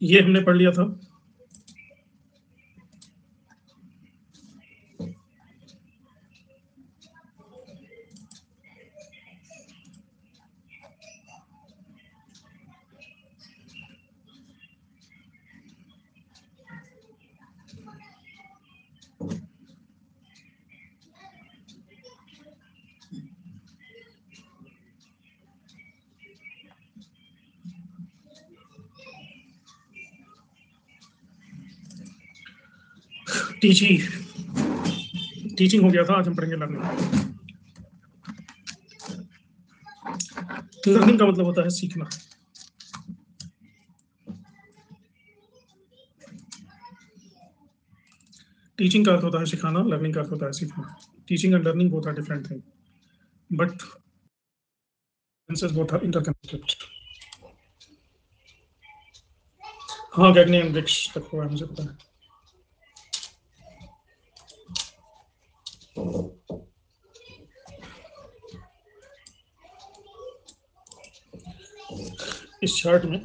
ये हमने पढ़ लिया था। टीचिंग हो गया था, आज हम पढ़ेंगे लर्निंग। लर्निंग का मतलब होता है सीखना। टीचिंग का अर्थ होता है सिखाना, लर्निंग का अर्थ होता है सीखना। Teaching and learning both are different thing, but both are interconnected. हाँ, गैगनी एंड ब्रिक्स तक हुआ है, मुझे पता है। इस चार्ट में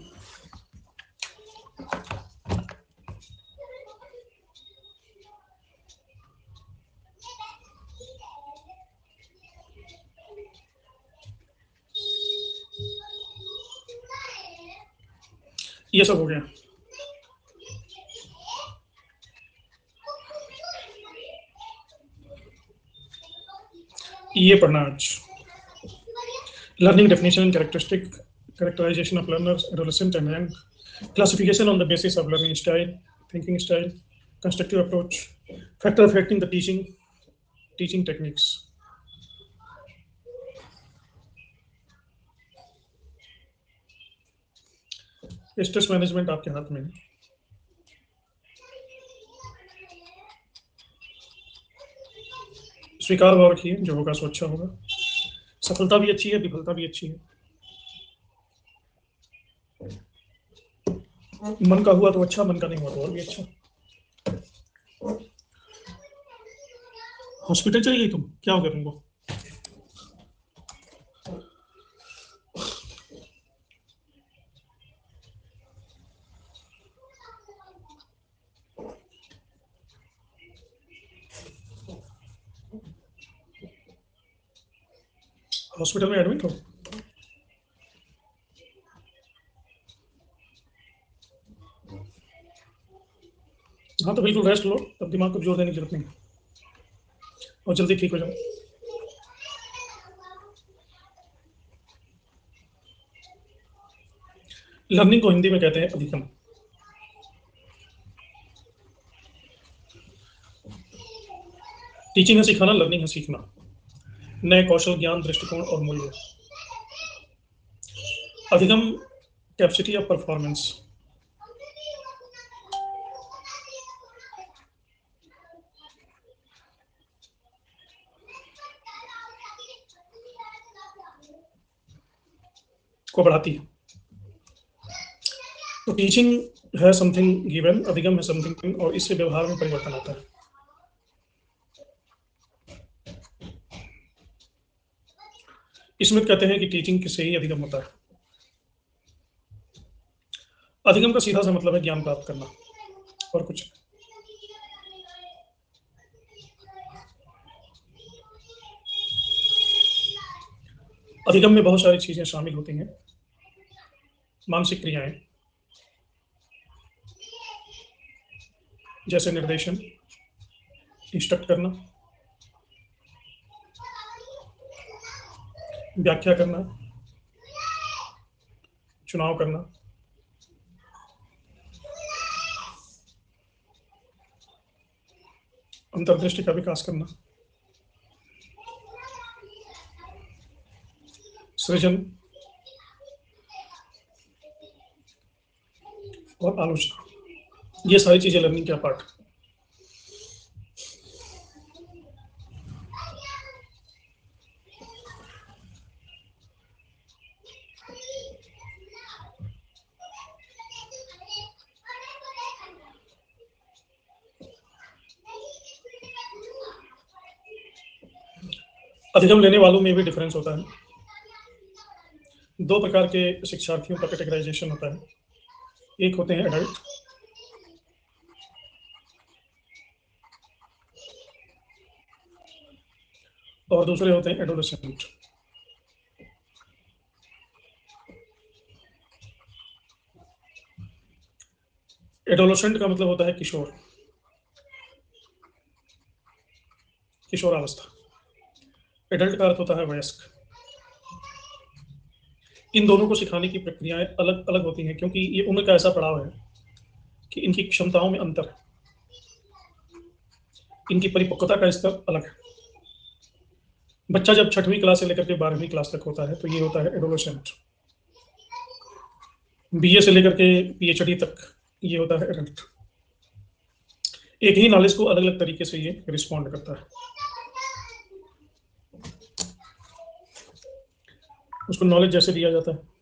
ये सब हो गया। ये पढ़ना आज। Learning definition and characteristic, characterization of learners, adolescent and young, classification on the basis of learning style, thinking style, constructive approach, factor affecting the teaching techniques. Stress management आपके हाथ में है। स्वीकार भाव रखिए, जो होगा सो अच्छा होगा। सफलता भी अच्छी है, विफलता भी अच्छी है। मन का हुआ तो अच्छा, मन का नहीं हुआ तो और भी अच्छा। हॉस्पिटल चली गई तुम, क्या हो गया तुमको? हॉस्पिटल में एडमिट हो? हाँ तो बिल्कुल रेस्ट लो, तब दिमाग को जोर देने की जरूरत नहीं और जल्दी ठीक हो जाओ। लर्निंग को हिंदी में कहते हैं अधिगम। टीचिंग है सिखाना, लर्निंग है सीखना, नए कौशल, ज्ञान, दृष्टिकोण और मूल्य। अधिगम कैपेसिटी ऑफ परफॉर्मेंस। को बढ़ाती है। तो टीचिंग है समथिंग गिवन, अधिगम है समथिंग, और इससे व्यवहार में परिवर्तन आता है। स्मिथ कहते हैं कि टीचिंग से ही अधिगम होता है। अधिगम का सीधा सा मतलब है ज्ञान प्राप्त करना, और कुछ। अधिगम में बहुत सारी चीजें शामिल होती हैं। मानसिक क्रियाएं, जैसे निर्देशन, इंस्ट्रक्ट करना, व्याख्या करना, चुनाव करना, अंतर्दृष्टि का विकास करना, सृजन और आलोचना। ये सारी चीजें लर्निंग का पार्ट। अधिगम लेने वालों में भी डिफरेंस होता है। दो प्रकार के शिक्षार्थियों का कैटेगराइजेशन होता है। एक होते हैं एडल्ट और दूसरे होते हैं एडोलेसेंट। एडोलेसेंट का मतलब होता है किशोर, किशोरावस्था। एडल्ट का अर्थ होता है वयस्क। इन दोनों को सिखाने की प्रक्रियाएं अलग अलग होती हैं, क्योंकि ये उम्र का ऐसा पड़ाव है कि इनकी क्षमताओं में अंतर है, इनकी परिपक्वता का स्तर अलग है। बच्चा जब 6वीं क्लास से लेकर के 12वीं क्लास तक होता है तो ये होता है एडोलेसेंट। बीए से लेकर के पीएचडी तक ये होता है एडल्ट। एक ही नॉलेज को अलग अलग तरीके से ये रिस्पॉन्ड करता है। उसको नॉलेज जैसे दिया जाता है।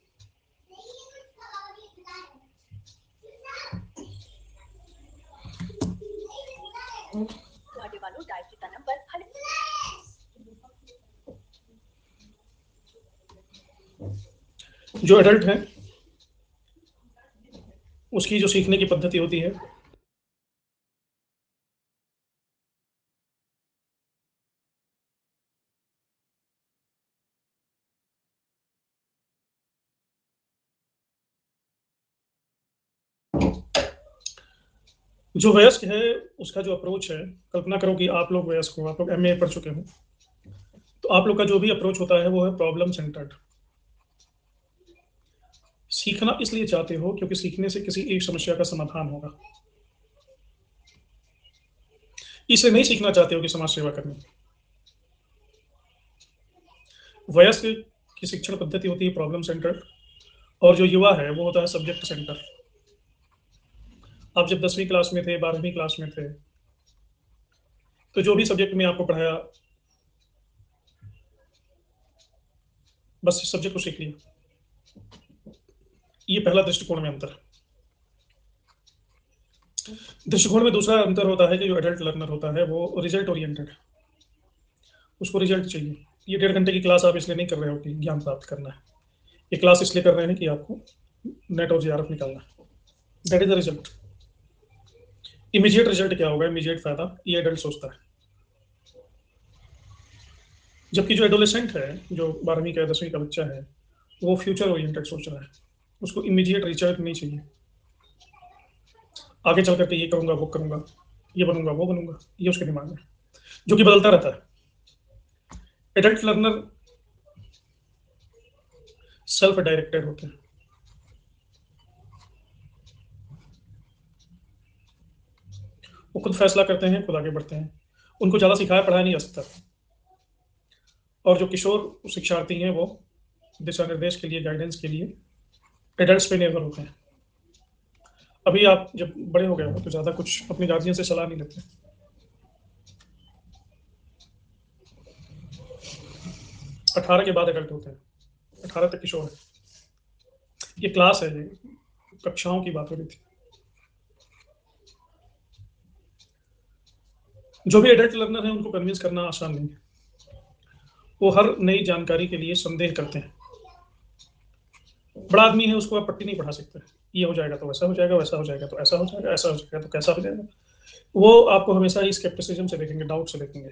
जो एडल्ट है उसकी जो सीखने की पद्धति होती है जो वयस्क है उसका जो अप्रोच है, कल्पना करो कि आप लोग वयस्क हो, आप लोग एमए पढ़ चुके हो, तो आप लोग का जो भी अप्रोच होता है वो है प्रॉब्लम सेंटर्ड। सीखना इसलिए चाहते हो क्योंकि सीखने से किसी एक समस्या का समाधान होगा। इसे नहीं सीखना चाहते हो कि समाज सेवा करनी। वयस्क की शिक्षण पद्धति होती है प्रॉब्लम सेंटर्ड, और जो युवा है वो होता है सब्जेक्ट सेंटर। आप जब 10वीं क्लास में थे, 12वीं क्लास में थे, तो जो भी सब्जेक्ट में आपको पढ़ाया बस इस सब्जेक्ट को सीख लिया। ये पहला दृष्टिकोण में अंतर। दृष्टिकोण में दूसरा अंतर होता है कि जो एडल्ट लर्नर होता है वो रिजल्ट ओरिएंटेड है। उसको रिजल्ट चाहिए। ये 1.5 घंटे की क्लास आप इसलिए नहीं कर रहे हो कि ज्ञान प्राप्त करना है, ये क्लास इसलिए कर रहे हैं कि आपको नेट और जेआरएफ निकालना है। That is the result. Immediate result क्या होगा, इमीडिएट फायदा, ये एडल्ट सोचता है। जबकि जो एडोलेसेंट है, जो 12वीं का 10वीं का बच्चा है, वो फ्यूचर ओरिएंटेड सोच रहा है। उसको इमीडिएट रिजल्ट नहीं चाहिए। आगे चल करके ये करूंगा, वो करूंगा, ये बनूंगा, वो बनूंगा, ये उसके दिमाग में, जो कि बदलता रहता है। एडल्ट लर्नर सेल्फ डायरेक्टेड होते हैं। वो खुद फैसला करते हैं, खुद आगे बढ़ते हैं। उनको ज़्यादा सिखाया पढ़ाया नहीं जा सकता। और जो किशोर शिक्षार्थी हैं वो दिशा निर्देश के लिए, गाइडेंस के लिए एडल्ट्स पे निर्भर होते हैं। अभी आप जब बड़े हो गए हो तो ज़्यादा कुछ अपने गार्जियन से सलाह नहीं लेते। 18 के बाद एडल्ट होते हैं, 18 तक किशोर है। ये क्लास है, ये कक्षाओं की बात हो रही थी। जो भी एडल्ट लर्नर है उनको कन्विंस करना आसान नहीं है। वो हर नई जानकारी के लिए संदेह करते हैं। बड़ा आदमी है, उसको आप पट्टी नहीं पढ़ा सकते। ये हो जाएगा तो वैसा हो जाएगा, वैसा हो जाएगा तो ऐसा हो जाएगा, ऐसा हो जाएगा तो कैसा हो जाएगा। वो आपको हमेशा ही स्केप्टिसिज्म से देखेंगे, डाउट से देखेंगे।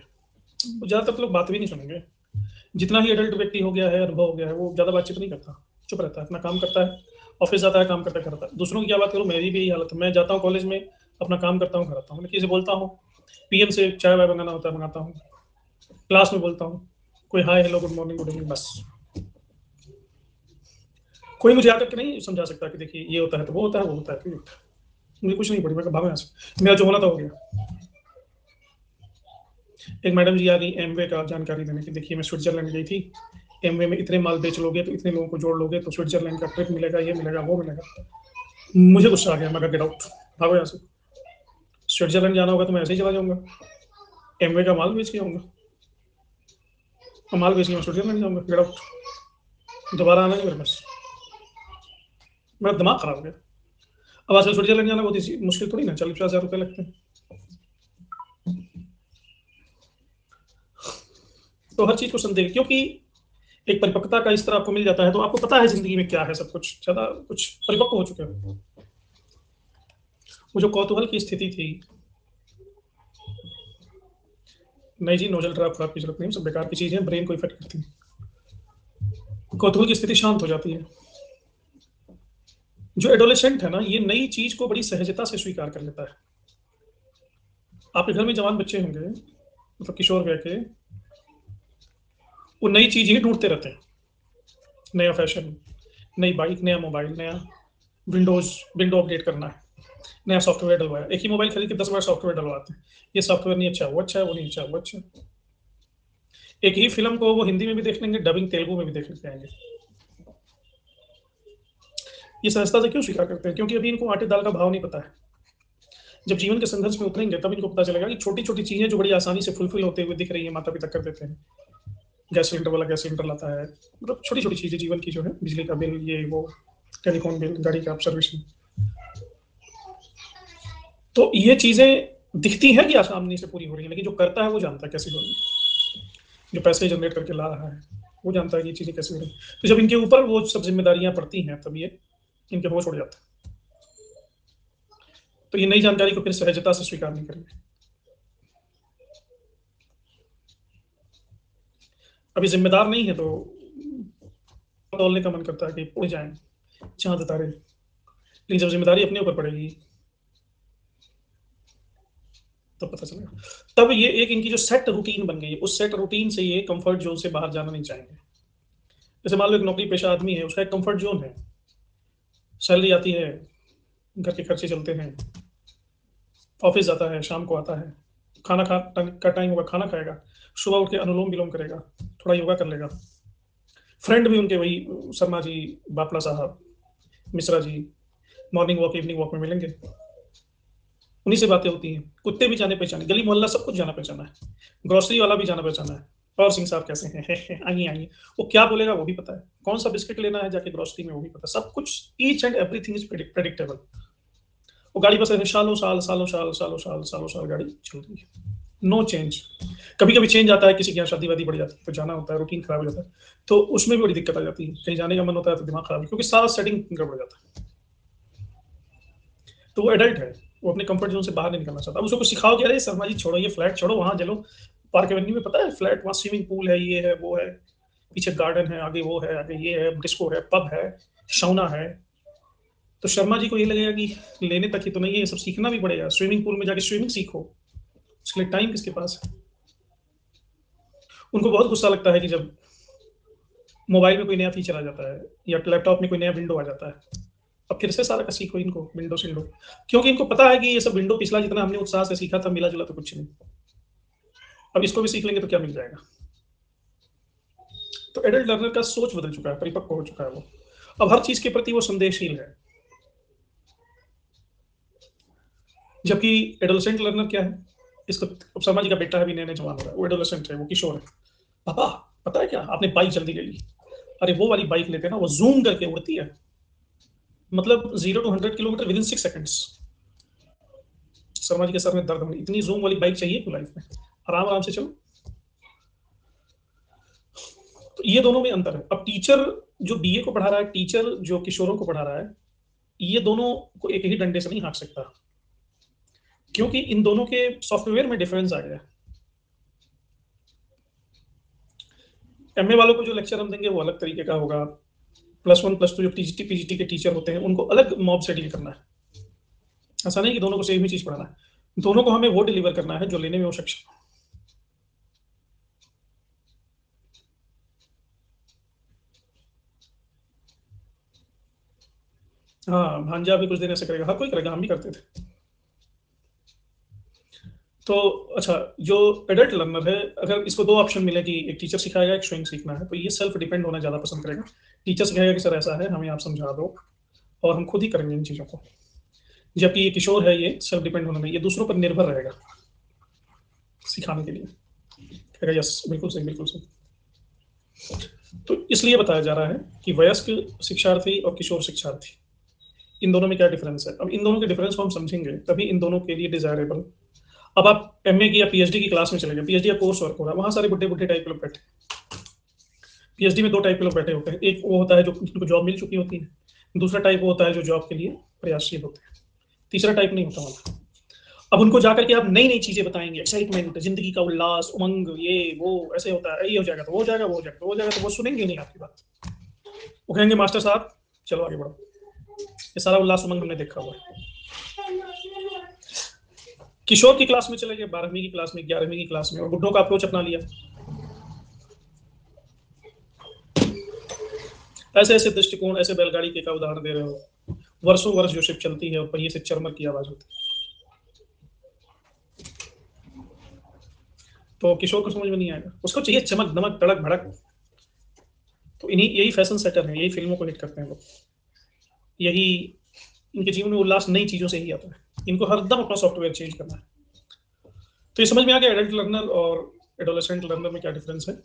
ज़्यादातर लोग बात भी नहीं सुनेंगे। जितना ही एडल्ट व्यक्ति हो गया है, अनुभव हो गया है, वो ज़्यादा बातचीत नहीं करता, चुप रहता है, अपना काम करता है, ऑफिस जाता है, काम करता करता है। दूसरों की क्या बात करूँ, मेरी भी यही हालत है। मैं जाता हूँ कॉलेज में, अपना काम करता हूँ, घर आता हूँ, मैं किसी से बोलता हूँ, पीएम से चाय वाय मंगाना होता है मंगाता हूँ, क्लास में बोलता हूँ, कोई hi hello good morning good evening, बस। कोई मुझे आकर के नहीं समझा सकता कि देखिए ये होता है तो वो होता है, वो होता है तो ये होता है। मुझे कुछ नहीं पड़ी, मैं भागो यहाँ से, मेरा जो होना था हो गया। एक मैडम जी आ गई एमवे का जानकारी देने की, देखिए मैं स्विट्जरलैंड गई थी, एमवे में इतने माल बेच लोगे तो इतने लोगों को जोड़ लोगे तो स्विट्जरलैंड का ट्रिप मिलेगा, ये मिलेगा, वो मिलेगा। मुझे गुस्सा आ गया, मैं गेट आउट, भागो यहाँ से। स्विट्जरलैंड जाना होगा तो मैं ऐसे ही चला जाऊंगा, एमवे का माल बेच के आऊंगा, और माल बेच के मैं स्विट्जरलैंड जाऊंगा, गेट आउट। दोबारा आना नहीं मेरे पास। मेरा दिमाग खराब हो गया। अब आजकल स्विट्जरलैंड जाना बहुत मुश्किल थोड़ी ना, 40-50 हज़ार रुपये लगते हैं। तो हर चीज को संदेह, क्योंकि एक परिपक्वता का स्तर आपको मिल जाता है तो आपको पता है जिंदगी में क्या है, सब कुछ ज्यादा कुछ परिपक्व हो चुके हो। वो जो कौतूहल की स्थिति थी, नहीं जी नोजल ड्राफ्ट फ्लैप की जरूरत नहीं, सब बेकार की चीजें ब्रेन को इफेक्ट करती है। कौतूहल की स्थिति शांत हो जाती है। जो एडोलेसेंट है ना, ये नई चीज को बड़ी सहजता से स्वीकार कर लेता है। आपके घर में जवान बच्चे होंगे, मतलब किशोर वय के, वो नई चीज ही ढूंढते रहते हैं। नया फैशन, नई बाइक, नया मोबाइल, नया विंडो अपडेट करना है, नया सॉफ्टवेयर डलवाया। एक ही मोबाइल खरीद के 10 बार सॉफ्टवेयर डलवाते हैं। ये सॉफ्टवेयर नहीं अच्छा, वो अच्छा है, वो नहीं अच्छा, वो अच्छा है। एक ही फिल्म को वो हिंदी में भी देख लेंगे, डबिंग तेलुगु में भी देख लेते आएंगे। ये सहजता से क्यों स्वीकार करते हैं? क्योंकि अभी इनको आटे दाल का भाव नहीं पता है। जब जीवन के संघर्ष में उतरेंगे तब इनको पता चलेगा कि छोटी छोटी चीजें जो बड़ी आसानी से फुलफिल होते हुए दिख रही है, माता पिता कर देते हैं। गैस सिलेंडर वाला गैस सिलेंडर लाता है, मतलब छोटी छोटी चीजें जीवन की जो है, बिजली का बिल, ये वो, टेलीफोन बिल, गाड़ी का सर्विसिंग। तो ये चीजें दिखती हैं कि आसानी से पूरी हो रही है, लेकिन जो करता है वो जानता है कैसे हो रही है। जो पैसे जनरेट करके ला रहा है वो जानता है कि ये चीजें कैसे हो रही है। तो जब इनके ऊपर वो सब जिम्मेदारियां पड़ती हैं तब ये इनके होश उड़ जाते हैं। तो ये नई जानकारी को फिर सहजता से स्वीकार नहीं करेंगे। अभी जिम्मेदार नहीं है तो तौलने का मन करता है कि उड़ जाएं चांद तारे, लेकिन जब जिम्मेदारी अपने ऊपर पड़ेगी तब पता चलेगा। तब ये एक इनकी जो सेट रूटीन बन गई है, उस सेट रूटीन से ये कंफर्ट जोन से बाहर जाना नहीं चाहेंगे। जैसे मान लो एक नौकरी पेशा आदमी है, उसका एक कंफर्ट जोन है, सैलरी आती है, घर के खर्चे चलते हैं, ऑफिस जाता है, शाम को आता है, खाना खा का टाइम होगा, खाना खाएगा, सुबह उठ के अनुलोम विलोम करेगा, थोड़ा योगा कर लेगा। फ्रेंड भी उनके वही शर्मा जी, बापला साहब, Mishra ji, morning walk evening walk में मिलेंगे, उन्हीं से बातें होती हैं। कुत्ते भी जाने पहचाने, गली मोहल्ला सब कुछ जाना पहचाना है, ग्रोसरी वाला भी जाना पहचाना है। और सिंह साहब कैसे हैं? आइए आइए। वो क्या बोलेगा वो भी पता है, कौन सा बिस्किट लेना है जाके ग्रोसरी में वो भी पता है, सब कुछ। Each and everything is predictable. वो गाड़ी बस ऐसे सालों साल सालों साल सालों साल सालों साल गाड़ी चल रही है, नो चेंज। कभी कभी चेंज आता है, किसी के यहाँ शादी वादी बढ़ जाती है तो जाना होता है, रूटीन खराब हो जाता है, तो उसमें भी बड़ी दिक्कत आ जाती है। कहीं जाने का मन होता है तो दिमाग खराब, क्योंकि सारा सेटिंग गड़बड़ जाता है। तो वो एडल्ट है, वो अपने कंफर्ट जोन से बाहर नहीं निकलना चाहता। अब उसको कुछ सिखाओ कि अरे शर्मा जी छोड़ो, ये फ्लैट छोड़ो, वहां चलो पार्क एवेन्यू में, पता है फ्लैट, वहां स्विमिंग पूल है, ये है वो है, पीछे गार्डन है, आगे वो है, आगे ये है, डिस्को है, पब है, सौना है। तो शर्मा जी को ये लगेगा कि लेने तक ही तो नहीं है, ये सब सीखना भी पड़ेगा। स्विमिंग पूल में जाके स्विमिंग सीखो, उसके लिए टाइम किसके पास है? उनको बहुत गुस्सा लगता है कि जब मोबाइल में कोई नया फीचर आ जाता है या लैपटॉप में कोई नया विंडो आ जाता है। अब फिर से सारा का सीखो इनको, विंडो सिंडो, क्योंकि इनको पता है कि ये सब विंडो पिछला जितना हमने उत्साह से सीखा था, मिला जुला तो कुछ नहीं। अब इसको भी सीख लेंगे तो क्या मिल जाएगा? तो एडल्ट लर्नर का सोच बदल चुका है, परिपक्व हो चुका है वो। अब हर चीज के प्रति वो संदेशशील है। जबकि एडोलेसेंट लर्नर क्या है? इसको, अब शर्मा जी का बेटा है, भी नए नए जवान हो रहा है, वो एडोलेसेंट है, वो किशोर है। पापा पता है क्या, आपने बाइक जल्दी ले ली। अरे वो वाली बाइक लेते हैं ना, वो जूम करके उड़ती है, मतलब 0 to 100 kilometre within 6 seconds. Sharma ji के सर में दर्द होने, इतनी जूम वाली बाइक चाहिए क्यों लाइफ में? आराम आराम से चलो। तो ये दोनों में अंतर है। अब टीचर जो बीए को पढ़ा रहा है, टीचर जो किशोरों को पढ़ा रहा है, ये दोनों को एक ही डंडे से नहीं हाँक सकता, क्योंकि इन दोनों के सॉफ्टवेयर में डिफरेंस आ गया। एमए वालों को जो लेक्चर हम देंगे वो अलग तरीके का होगा। +1 +2 जो टीजीटी पीजीटी के टीचर होते हैं, उनको अलग मॉब से डील करना है। ऐसा नहीं कि दोनों को सेम ही चीज पढ़ाना है, दोनों को हमें वो डिलीवर करना है जो लेने में वो सक्षम। हाँ, भांजा भी कुछ दिन ऐसे करेगा, हर कोई करेगा, हम भी करते थे। तो अच्छा, जो एडल्ट लर्नर है, अगर इसको दो ऑप्शन मिले कि एक टीचर सिखाएगा, एक स्वयं सीखना है, तो ये सेल्फ डिपेंड होना ज्यादा पसंद करेगा। टीचर सिखाएगा कि सर ऐसा है, हमें आप समझा दो, और हम खुद ही करेंगे इन चीजों को। जबकि ये किशोर है, ये सेल्फ डिपेंड होने में, ये दूसरों पर निर्भर रहेगा सिखाने के लिए। कहेगा यस बिल्कुल सही, बिल्कुल सही। तो इसलिए बताया जा रहा है कि वयस्क शिक्षार्थी और किशोर शिक्षार्थी, इन दोनों में क्या डिफरेंस है। अब इन दोनों के डिफरेंस को हम समझेंगे तभी इन दोनों के लिए डिजायरेबल। अब आप एमए की या पीएचडी की क्लास में चले गए, पीएचडी का कोर्स वर्क हो रहा है, वहां सारे बुढ़े बुढ़े टाइप के लोग बैठे। पीएचडी में दो टाइप के लोग बैठे होते हैं, एक वो होता है जो जिनको जॉब मिल चुकी होती है, दूसरा टाइप वो होता है जो जॉब के लिए प्रयासशील होते हैं। तीसरा टाइप नहीं होता वाला। अब उनको जाकर के आप नई नई चीजें बताएंगे, एक्साइटमेंट, जिंदगी का उल्लास, उमंग, ये वो ऐसे होता है, ये हो जाएगा तो वो हो जाएगा, वो हो जाएगा तो वो हो जाएगा, तो वो सुनेंगे नहीं आपकी बात। वो कहेंगे मास्टर साहब चलो आगे बढ़ो, ये सारा उल्लास उमंग हमने देखा हुआ है। किशोर की क्लास में चले गए, 12वीं की क्लास में, 11वीं की क्लास में, और बुढ़ों का अप्रोच अपना लिया। ऐसे ऐसे दृष्टिकोण, ऐसे बैलगाड़ी के का उदाहरण दे रहे हो, वर्षों वर्ष जो शिप चलती है और पहिए से चरमर की आवाज होती है, तो किशोर को समझ में नहीं आएगा। उसको चाहिए चमक दमक तड़क भड़क। तो इन्हीं यही फैशन सेटर है, यही फिल्मों को हिट करते हैं लोग, यही इनके जीवन में उल्लास नई चीजों से ही आता है। इनको हरदम अपना सॉफ्टवेयर चेंज करना है। तो ये समझ में आ गया एडल्ट लर्नर और एडोलेसेंट लर्नर में क्या डिफरेंस है।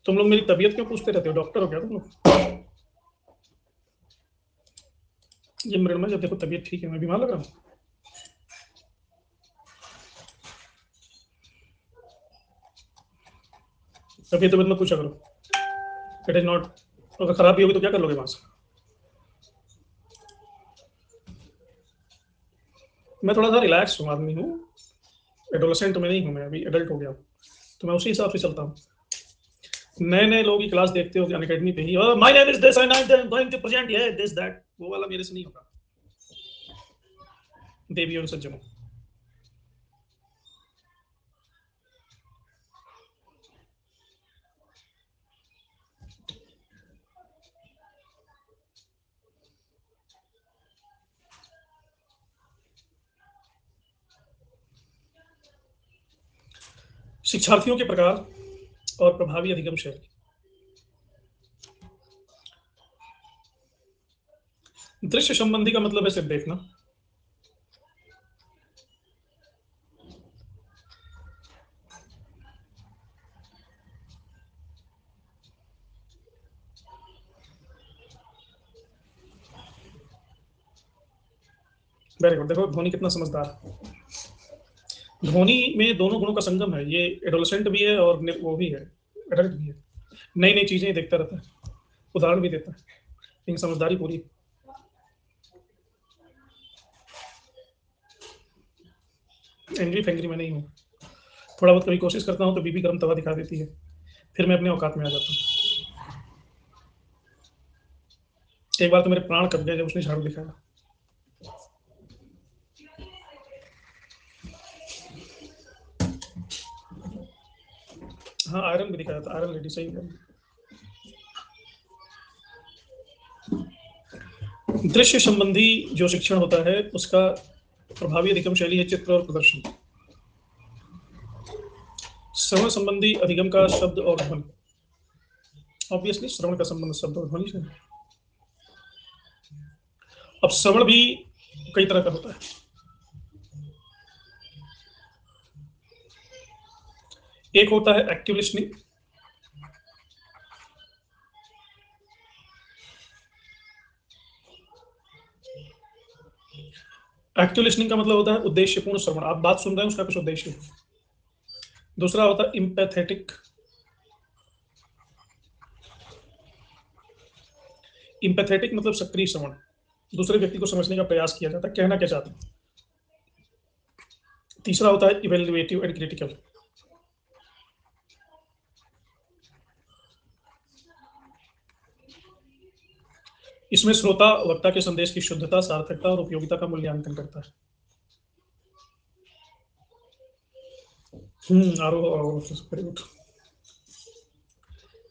तुम लोग मेरी तबीयत क्यों पूछते रहते हो, डॉक्टर हो क्या तुम लोग? ये मृणमय, जब देखो तबीयत ठीक है, मैं बीमार लग रहा हूँ? तबीयत तबीयत मत पूछा करो, इट इज नॉट। अगर खराब भी होगी तो क्या कर लोगे वहां से? मैं थोड़ा सा रिलैक्स हूँ, आदमी हूँ, एडोलेसेंट में नहीं हूँ, मैं अभी एडल्ट हो गया हूँ, तो मैं उसी हिसाब से चलता हूँ। नए नए लोगों की क्लास देखते हो अन अकेडमी पे ही, my name is this and I am going to present ये दिस दैट, वो वाला मेरे से नहीं होगा। देवियों और सज्जनों, शिक्षार्थियों के प्रकार और प्रभावी अधिगम शैली। दृश्य संबंधी का मतलब है सिर्फ देखना। वेरी गुड, देखो धोनी कितना समझदार है। धोनी में दोनों गुणों का संगम है, ये एडोलेसेंट भी है और वो भी है, एडल्ट भी है। नई नई चीजें देखता रहता है, उदाहरण भी देता है, लेकिन समझदारी पूरी। एंग्री फेंग्री में नहीं हूँ, थोड़ा बहुत कभी कोशिश करता हूँ तो बीबी गर्म तवा दिखा देती है, फिर मैं अपने औकात में आ जाता हूँ। एक बार तो मेरे प्राण कब गए जब उसने झाड़ू दिखाया। हाँ आयरन भी दिखाया था, आयरन लेडी, सही है। दृश्य संबंधी जो शिक्षण होता है उसका प्रभावी अधिगम शैली है चित्र और प्रदर्शन। श्रवण संबंधी अधिगम का शब्द और ध्वनि, ऑब्वियसली श्रवण का संबंध शब्द और ध्वनि से है। अब श्रवण भी कई तरह का होता है। एक होता है एक्टिव लिसनिंग, एक्टिव लिसनिंग का मतलब होता है उद्देश्यपूर्ण श्रवण, आप बात सुन रहे हैं उसका कुछ उद्देश्य है। दूसरा होता है इम्पैथेटिक, इम्पैथेटिक मतलब सक्रिय श्रवण, दूसरे व्यक्ति को समझने का प्रयास किया जाता है, कहना क्या चाहते हैं। तीसरा होता है इवेल्युएटिव एंड क्रिटिकल, इसमें श्रोता वक्ता के संदेश की शुद्धता, सार्थकता और उपयोगिता का मूल्यांकन करता है। आरोह, वेरी गुड।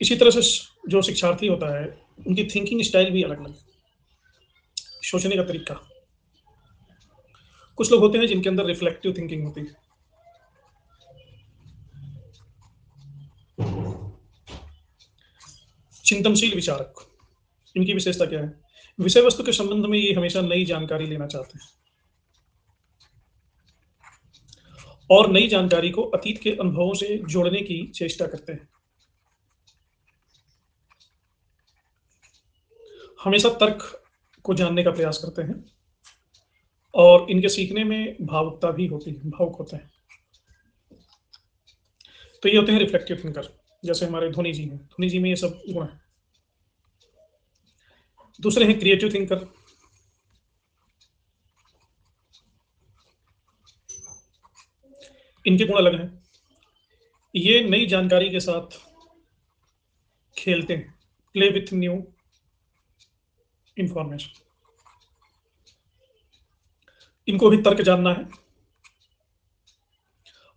इसी तरह से जो शिक्षार्थी होता है उनकी थिंकिंग स्टाइल भी अलग अलग है। सोचने का तरीका। कुछ लोग होते हैं जिनके अंदर रिफ्लेक्टिव थिंकिंग होती है। चिंतनशील विचारक, इनकी विशेषता क्या है? विषय वस्तु के संबंध में ये हमेशा नई जानकारी लेना चाहते हैं और नई जानकारी को अतीत के अनुभवों से जोड़ने की चेष्टा करते हैं। हमेशा तर्क को जानने का प्रयास करते हैं और इनके सीखने में भावुकता भी होती है, भावुक होते हैं। तो ये होते हैं रिफ्लेक्टिव थिंकर, जैसे हमारे धोनी जी हैं। धोनी जी में ये सब गुण है। दूसरे हैं क्रिएटिव थिंकर। इनके गुण अलग हैं। ये नई जानकारी के साथ खेलते हैं, प्ले विथ न्यू इंफॉर्मेशन। इनको भी तर्क जानना है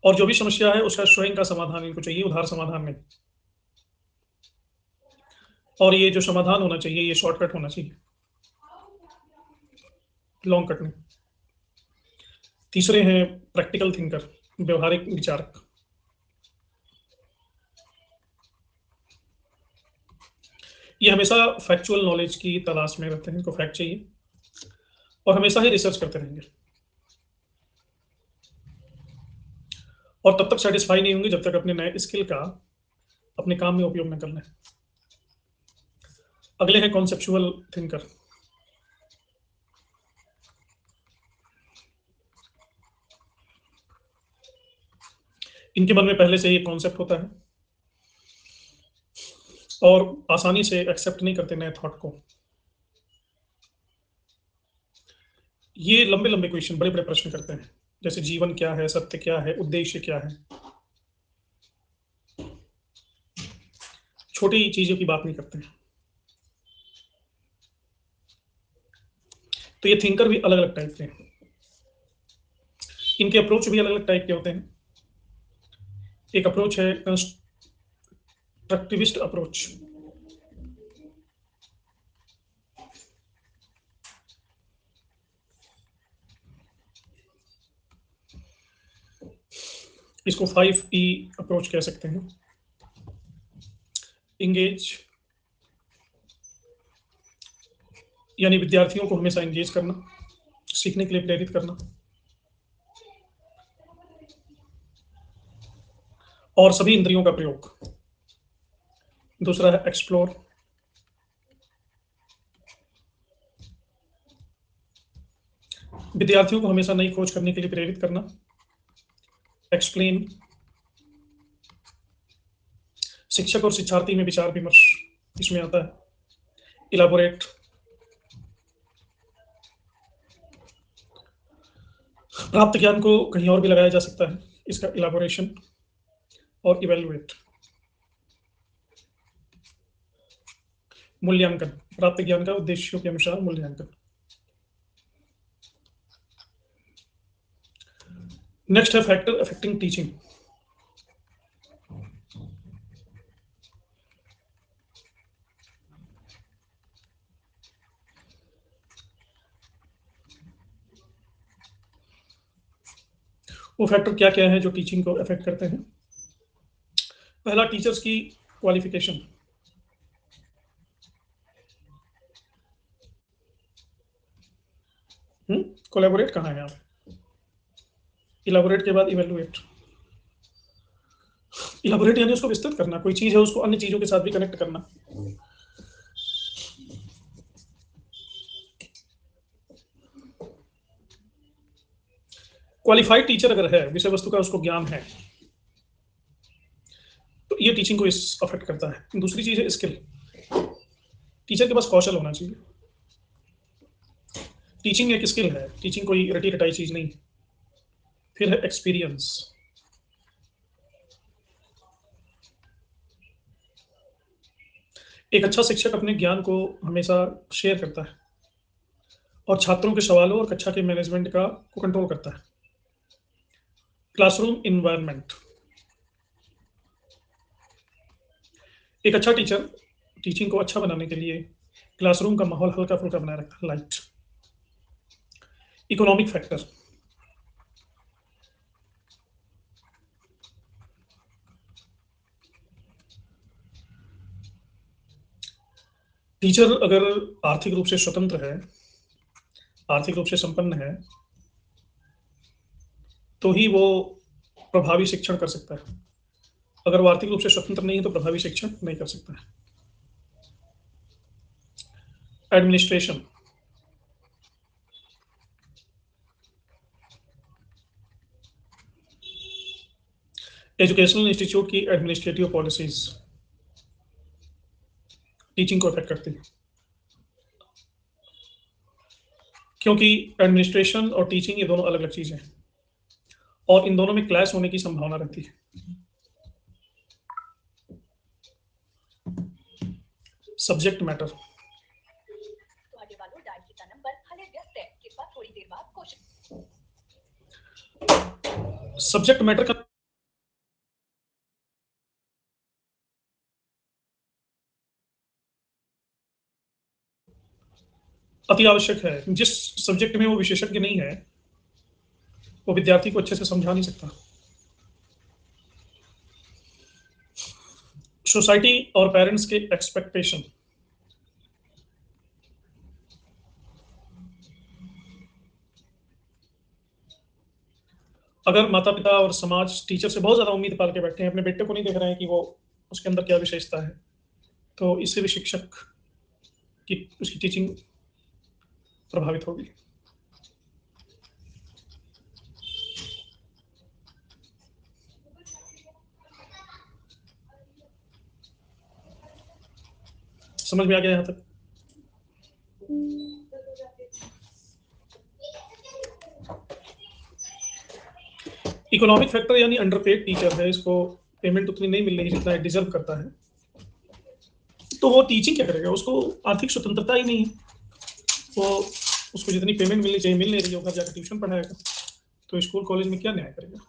और जो भी समस्या है उसका स्वयं का समाधान इनको चाहिए, उधार समाधान नहीं। और ये जो समाधान होना चाहिए ये शॉर्टकट होना चाहिए, लॉन्ग कट नहीं। तीसरे हैं प्रैक्टिकल थिंकर, व्यवहारिक विचारक। ये हमेशा फैक्चुअल नॉलेज की तलाश में रहते हैं, इनको फैक्ट चाहिए और हमेशा ही रिसर्च करते रहेंगे और तब तक सेटिस्फाई नहीं होंगे जब तक अपने नए स्किल का अपने काम में उपयोग न कर लें। अगले हैं कॉन्सेप्चुअल थिंकर। इनके मन में पहले से ही कॉन्सेप्ट होता है और आसानी से एक्सेप्ट नहीं करते नए थॉट को। ये लंबे लंबे क्वेश्चन, बड़े बड़े प्रश्न करते हैं, जैसे जीवन क्या है, सत्य क्या है, उद्देश्य क्या है। छोटी चीजों की बात नहीं करते हैं। तो ये थिंकर भी अलग अलग टाइप के हैं। इनके अप्रोच भी अलग अलग टाइप के होते हैं। एक अप्रोच है कंस्ट्रक्टिविस्ट अप्रोच। इसको 5E अप्रोच कह सकते हैं। इंगेज, यानी विद्यार्थियों को हमेशा इंगेज करना, सीखने के लिए प्रेरित करना। और सभी इंद्रियों का प्रयोग। दूसरा है एक्सप्लोर, विद्यार्थियों को हमेशा नई खोज करने के लिए प्रेरित करना। एक्सप्लेन, शिक्षक और शिक्षार्थी में विचार विमर्श इसमें आता है। इलाबोरेट, प्राप्त ज्ञान को कहीं और भी लगाया जा सकता है, इसका इलाबोरेशन। और इवेलुएट, मूल्यांकन, प्राप्त ज्ञान का उद्देश्यों के अनुसार मूल्यांकन। नेक्स्ट है फैक्टर अफेक्टिंग टीचिंग। वो फैक्टर क्या क्या है जो टीचिंग को अफेक्ट करते हैं? पहला, टीचर्स की क्वालिफिकेशन। कोलैबोरेट कहाँ है आप? इलाबोरेट के बाद इवेलुएट। इलाबोरेट यानी उसको विस्तृत करना, कोई चीज है उसको अन्य चीजों के साथ भी कनेक्ट करना। क्वालिफाइड टीचर अगर है, विषय वस्तु का उसको ज्ञान है, तो ये टीचिंग को इस अफेक्ट करता है। दूसरी चीज है स्किल, टीचर के पास कौशल होना चाहिए। टीचिंग एक स्किल है, टीचिंग कोई रटी रटाई चीज नहीं। फिर है एक्सपीरियंस, एक अच्छा शिक्षक अपने ज्ञान को हमेशा शेयर करता है और छात्रों के सवालों और कक्षा के मैनेजमेंट का को कंट्रोल करता है। क्लासरूम इन्वायरमेंट, एक अच्छा टीचर टीचिंग को अच्छा बनाने के लिए क्लासरूम का माहौल हल्का फुल्का बनाए रखता है, लाइट। इकोनॉमिक फैक्टर, टीचर अगर आर्थिक रूप से स्वतंत्र है, आर्थिक रूप से संपन्न है, तो ही वो प्रभावी शिक्षण कर सकता है। अगर वो आर्थिक रूप से स्वतंत्र नहीं है तो प्रभावी शिक्षण नहीं कर सकता है। एडमिनिस्ट्रेशन, एजुकेशनल इंस्टीट्यूट की एडमिनिस्ट्रेटिव पॉलिसीज टीचिंग को अफेक्ट करती है, क्योंकि एडमिनिस्ट्रेशन और टीचिंग ये दोनों अलग अलग चीजें हैं और इन दोनों में क्लैश होने की संभावना रहती है। सब्जेक्ट मैटर, सब्जेक्ट मैटर का अति आवश्यक है। जिस सब्जेक्ट में वो विशेषज्ञ नहीं है वो विद्यार्थी को अच्छे से समझा नहीं सकता। सोसाइटी और पेरेंट्स के एक्सपेक्टेशन, अगर माता पिता और समाज टीचर से बहुत ज्यादा उम्मीद पाल के बैठे हैं, अपने बेटे को नहीं देख रहे हैं कि वो उसके अंदर क्या विशेषता है, तो इससे भी शिक्षक की उसकी टीचिंग प्रभावित होगी। समझ में आ गया यहाँ तक? इकोनॉमिक फैक्टर यानी अंडरपेड टीचर है, इसको पेमेंट उतनी नहीं मिल रही जितना डिजर्व करता है, तो वो टीचिंग क्या करेगा? उसको आर्थिक स्वतंत्रता ही नहीं है। वो उसको जितनी पेमेंट मिलनी चाहिए मिल नहीं रही, होगा जाकर ट्यूशन पढ़ाएगा, तो स्कूल कॉलेज में क्या न्याय करेगा?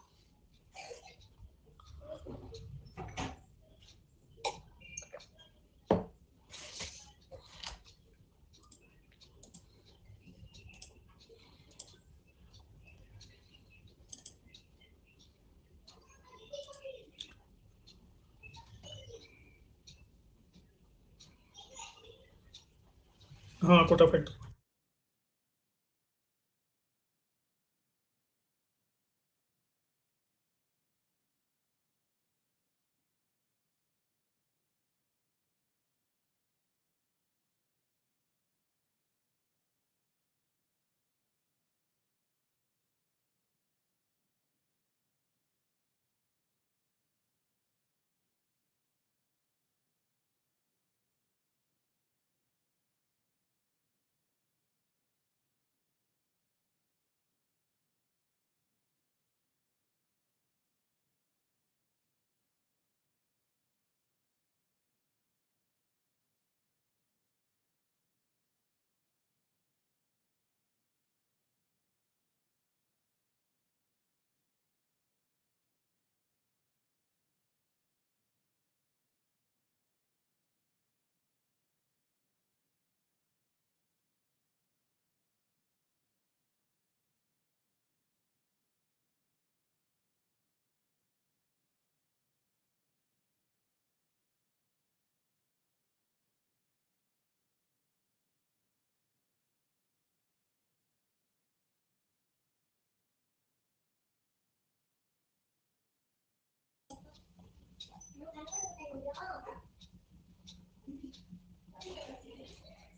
हाँ, कोटा फैक्टर।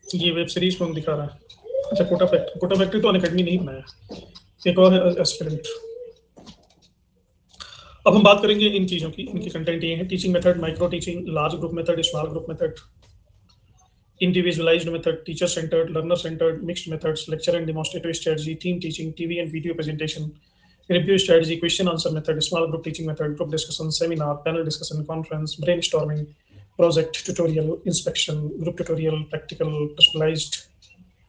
ये वेब सीरीज कौन दिखा रहा है? अच्छा, कोटा फैक्ट्री। कोटा फैक्ट्री तो अनअकैडमी नहीं बनाया, एक और है एस्पिरेंट। अब हम बात करेंगे इन चीज़ों की। इनकी कंटेंट ये है: teaching method, micro teaching, large group method, small group method, individualized method, teacher centered, learner centered, mixed methods, lecture and demonstrative strategy, theme teaching, TV and video presentation, review strategy, question answer method, small group teaching method, group discussion, seminar, panel discussion, conference, brainstorming, project, tutorial, inspection, group tutorial, practical, personalized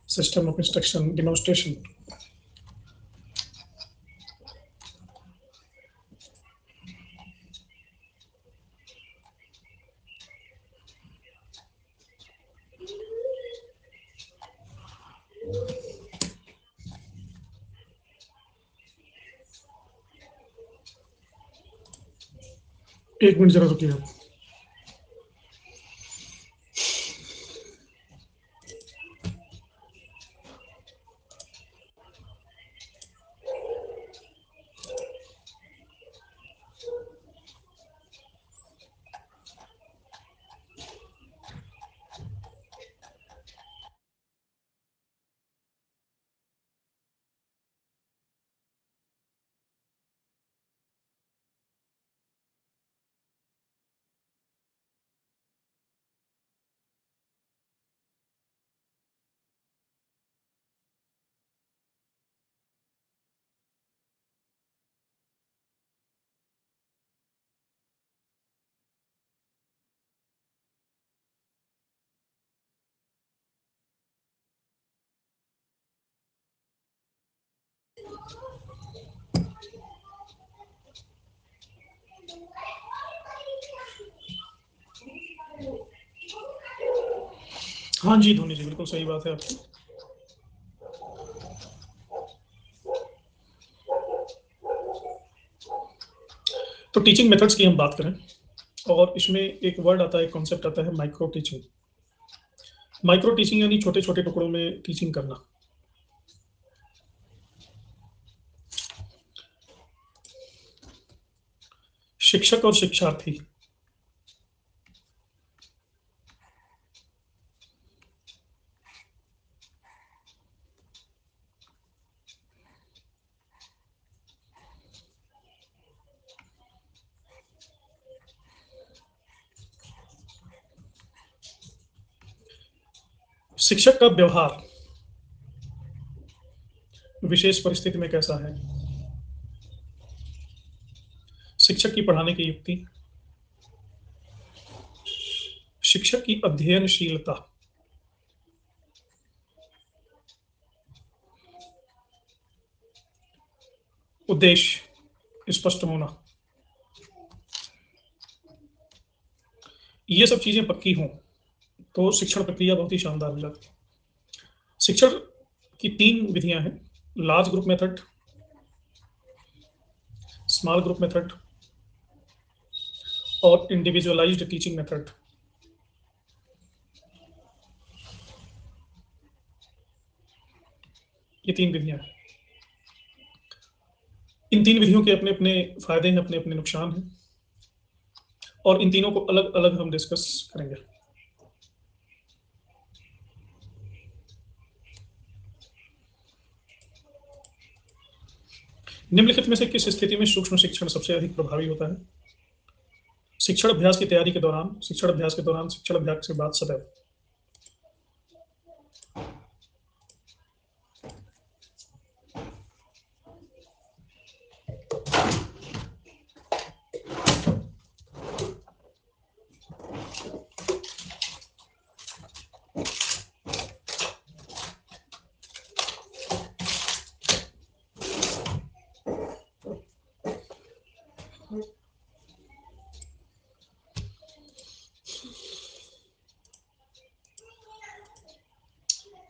system of instruction, demonstration. एक minute जरा रुकिए आप। हाँ जी धोनी जी, बिल्कुल सही बात है आपकी। तो टीचिंग मेथड्स की हम बात करें, और इसमें एक वर्ड आता है, कॉन्सेप्ट आता है माइक्रो टीचिंग। माइक्रो टीचिंग यानी छोटे छोटे टुकड़ों में टीचिंग करना। शिक्षक और शिक्षार्थी, शिक्षक का व्यवहार विशेष परिस्थिति में कैसा है, शिक्षक की पढ़ाने की युक्ति, शिक्षक की अध्ययनशीलता, उद्देश्य स्पष्ट होना। ये सब चीजें पक्की हों तो शिक्षण प्रक्रिया बहुत ही शानदार हो जाती है। शिक्षण की 3 विधियां हैं, large group method, small group method और इंडिविजुअलाइज्ड टीचिंग मेथड। ये 3 विधियां हैं। इन 3 विधियों के अपने अपने फायदे हैं, अपने अपने नुकसान हैं, और इन तीनों को अलग अलग हम डिस्कस करेंगे। निम्नलिखित में से किस स्थिति में सूक्ष्म शिक्षण सबसे अधिक प्रभावी होता है? शिक्षण अभ्यास की तैयारी के दौरान, शिक्षण अभ्यास के दौरान, शिक्षण अभ्यास के बाद, सदैव।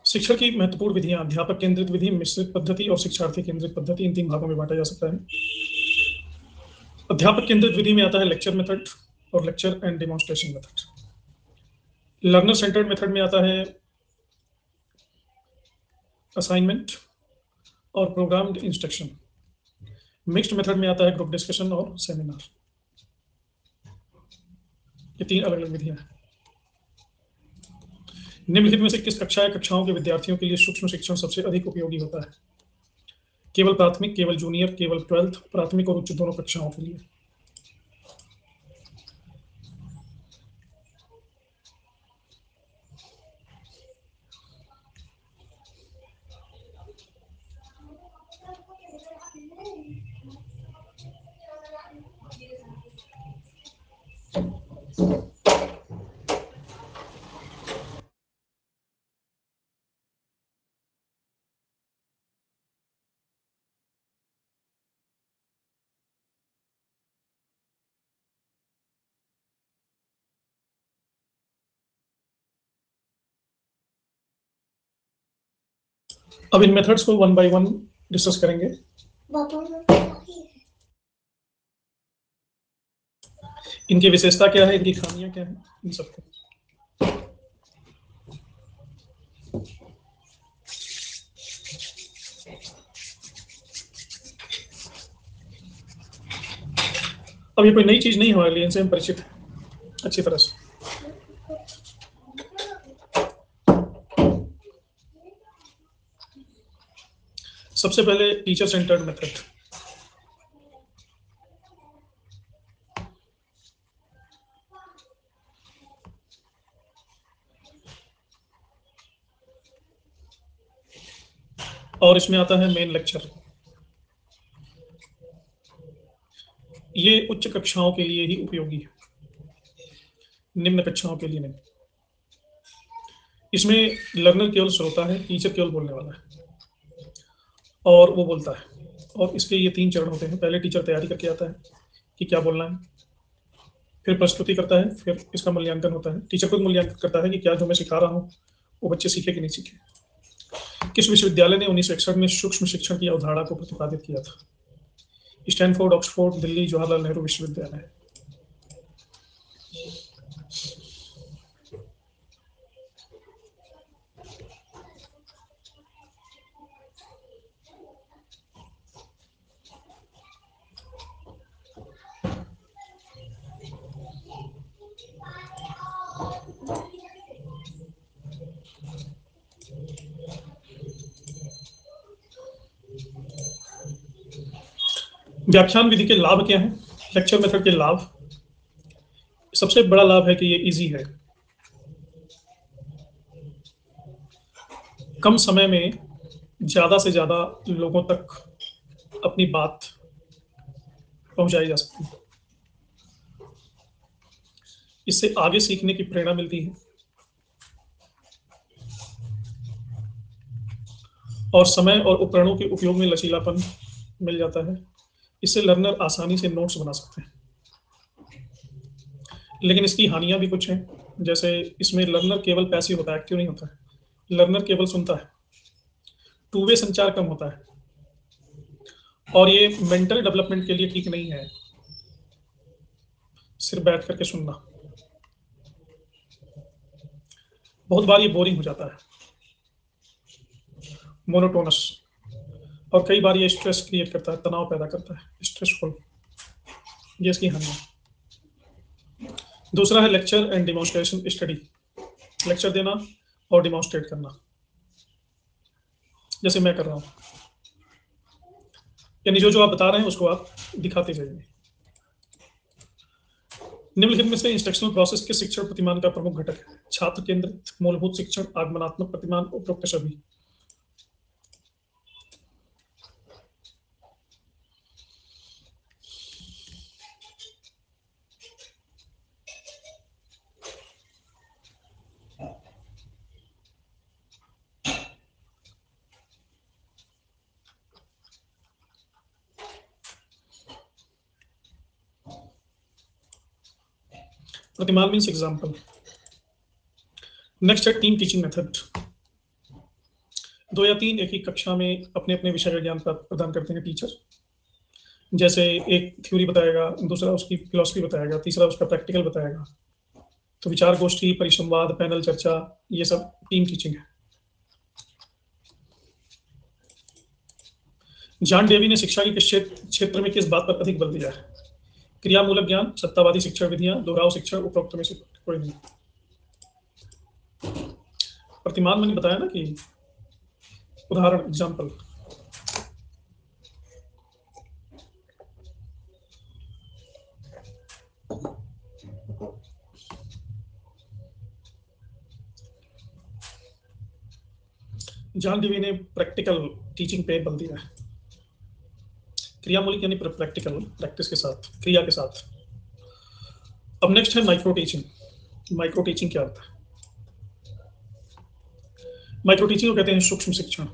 शिक्षण की महत्वपूर्ण विधियां, अध्यापक केंद्रित विधि, मिश्रित पद्धति और शिक्षार्थी केंद्रित पद्धति, इन 3 भागों में बांटा जा सकता है। अध्यापक केंद्रित विधि में आता है लेक्चर मेथड और lecture and demonstration method. Learner centred method में आता है असाइनमेंट और प्रोग्राम्ड इंस्ट्रक्शन। मिक्स्ड मेथड में आता है ग्रुप डिस्कशन और सेमिनार। ये 3 अलग अलग विधियां हैं। निम्नलिखित में से किस कक्षा या कक्षाओं के विद्यार्थियों के लिए सूक्ष्म शिक्षण सबसे अधिक उपयोगी होता है? केवल प्राथमिक, केवल जूनियर, केवल 12th, प्राथमिक और उच्च दोनों कक्षाओं के लिए। अब इन मेथड्स को 1 by 1 डिस्कस करेंगे। इनकी विशेषता क्या है, इनकी खामियां क्या है, इन सबको। अब ये कोई नई चीज नहीं हमारे लिए, इनसे हम परिचित हैं अच्छी तरह से। सबसे पहले टीचर सेंटर्ड मेथड। और इसमें आता है मेन लेक्चर। ये उच्च कक्षाओं के लिए ही उपयोगी है, निम्न कक्षाओं के लिए नहीं। इसमें लर्नर केवल श्रोता है, टीचर केवल बोलने वाला है और वो बोलता है। और इसके ये 3 चरण होते हैं। पहले टीचर तैयारी करके आता है कि क्या बोलना है, फिर प्रस्तुति करता है, फिर इसका मूल्यांकन होता है। टीचर खुद मूल्यांकन करता है कि क्या जो मैं सिखा रहा हूँ वो बच्चे सीखे कि नहीं सीखे। किस विश्वविद्यालय ने 1961 में सूक्ष्म शिक्षण की अवधारणा को प्रतिपादित किया था? स्टैनफोर्ड, ऑक्सफोर्ड, दिल्ली, जवाहरलाल नेहरू विश्वविद्यालय। व्याख्यान विधि के लाभ क्या हैं? लेक्चर मेथड के लाभ। सबसे बड़ा लाभ है कि ये इजी है। कम समय में ज्यादा से ज्यादा लोगों तक अपनी बात पहुंचाई जा सकती है। इससे आगे सीखने की प्रेरणा मिलती है और समय और उपकरणों के उपयोग में लचीलापन मिल जाता है। इससे लर्नर आसानी से नोट्स बना सकते हैं। लेकिन इसकी हानियां भी कुछ हैं, जैसे इसमें लर्नर केवल पैसिव होता है, एक्टिव नहीं होता है। लर्नर केवल सुनता है, टू वे संचार कम होता है और ये मेंटल डेवलपमेंट के लिए ठीक नहीं है, सिर्फ बैठ करके सुनना। बहुत बार ये बोरिंग हो जाता है, मोनोटोनस, और कई बार ये स्ट्रेस क्रिएट करता है, तनाव पैदा करता है, स्ट्रेसफुल। ये इसकी हानि है। दूसरा है lecture and demonstration study. Lecture देना और डिमॉन्स्ट्रेट करना, जैसे मैं कर रहा हूँ, यानी जो जो आप बता रहे हैं उसको आप दिखाते जाइए। निम्नलिखित में से इंस्ट्रक्शनल प्रोसेस के शिक्षण प्रतिमान का प्रमुख घटक है? छात्र केंद्रित, मूलभूत शिक्षण, आगमनात्मक प्रतिमान, उपरोक्त सभी। प्रतिमान मीन्स एग्जाम्पल। नेक्स्ट है टीम टीचिंग मेथड। 2 या 3 एक ही कक्षा में अपने अपने विषय का ज्ञान प्रदान करते हैं टीचर। जैसे एक थ्योरी बताएगा, दूसरा उसकी फिलॉसफी बताएगा, तीसरा उसका प्रैक्टिकल बताएगा। तो विचार गोष्ठी, परिसंवाद, पैनल चर्चा, ये सब टीम टीचिंग है। जॉन डेवी ने शिक्षा के किस क्षेत्र में किस बात पर अधिक बल दिया है? क्रियामूलक ज्ञान, सत्तावादी शिक्षण विधियां, दोहराव शिक्षण, उपरोक्त में से कोई नहीं। प्रतिमान मैंने बताया ना कि उदाहरण, एग्जाम्पल। जॉन डेवी ने प्रैक्टिकल टीचिंग पे बल दिया है। क्रियामूलक यानी प्रैक्टिकल, प्रैक्टिस के साथ, क्रिया के साथ। अब नेक्स्ट है माइक्रो टीचिंग। माइक्रो टीचिंग क्या होता है? माइक्रो टीचिंग को कहते हैं सूक्ष्म शिक्षण।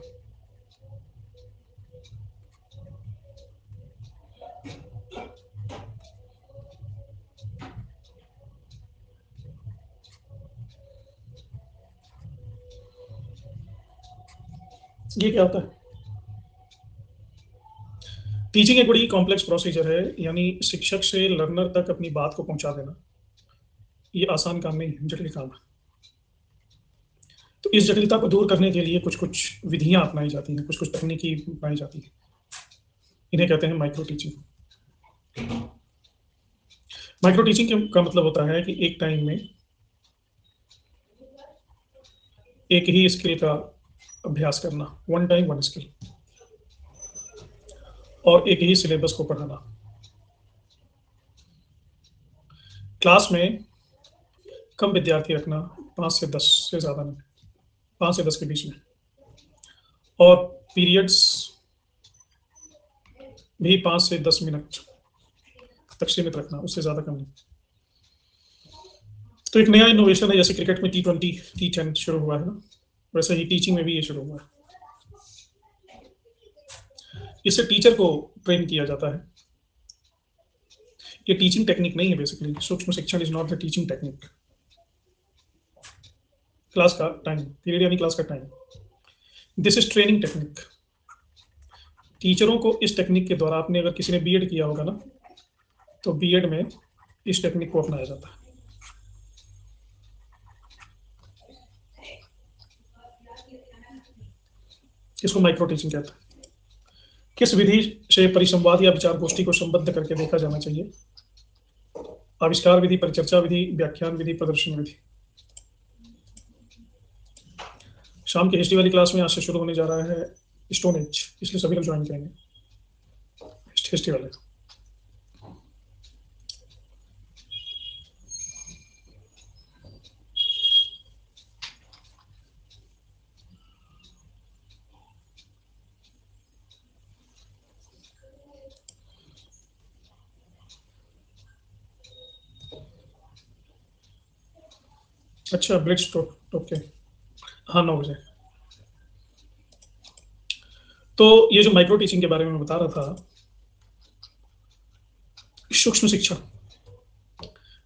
ये क्या होता है? टीचिंग एक बड़ी कॉम्प्लेक्स प्रोसीजर है, यानी शिक्षक से लर्नर तक अपनी बात को पहुंचा देना ये आसान काम नहीं है, जटिल काम है। तो इस जटिलता को दूर करने के लिए कुछ कुछ विधियां अपनाई जाती हैं, कुछ कुछ तकनीकी अपनाई जाती है। इन्हें कहते हैं माइक्रो टीचिंग। माइक्रो टीचिंग का मतलब होता है कि एक टाइम में एक ही स्किल का अभ्यास करना, वन टाइम वन स्किल, और एक ही सिलेबस को पढ़ाना। क्लास में कम विद्यार्थी रखना, 5 से 10 से ज़्यादा नहीं, 5 से 10 के बीच में, और पीरियड्स भी 5 से 10 मिनट तक सीमित रखना, उससे ज़्यादा कम नहीं। तो एक नया इनोवेशन है, जैसे क्रिकेट में T20 T10 शुरू हुआ है ना, वैसे ही टीचिंग में भी ये शुरू हुआ है। इससे टीचर को ट्रेन किया जाता है। ये टीचिंग टेक्निक नहीं है, बेसिकली सूक्ष्म शिक्षण is not the teaching technique. Class का टाइम पीरियड यानी क्लास का time, this is training technique. टीचरों को इस टेक्निक के द्वारा, आपने अगर किसी ने बीएड किया होगा ना, तो बीएड में इस टेक्निक को अपनाया जाता है। इसको माइक्रो टीचिंग कहते हैं। किस विधि से परिसंवाद या विचार गोष्ठी को संबद्ध करके देखा जाना चाहिए? आविष्कार विधि, परिचर्चा विधि, व्याख्यान विधि, प्रदर्शन विधि। शाम की हिस्ट्री वाली क्लास में आज से शुरू होने जा रहा है स्टोन एज, इसलिए सभी लोग ज्वाइन करेंगे हिस्ट्री वाले। अच्छा, ब्लिट्स टॉप ओके, हाँ 9 बजे। तो ये जो माइक्रो टीचिंग के बारे में बता रहा था, सूक्ष्म शिक्षा,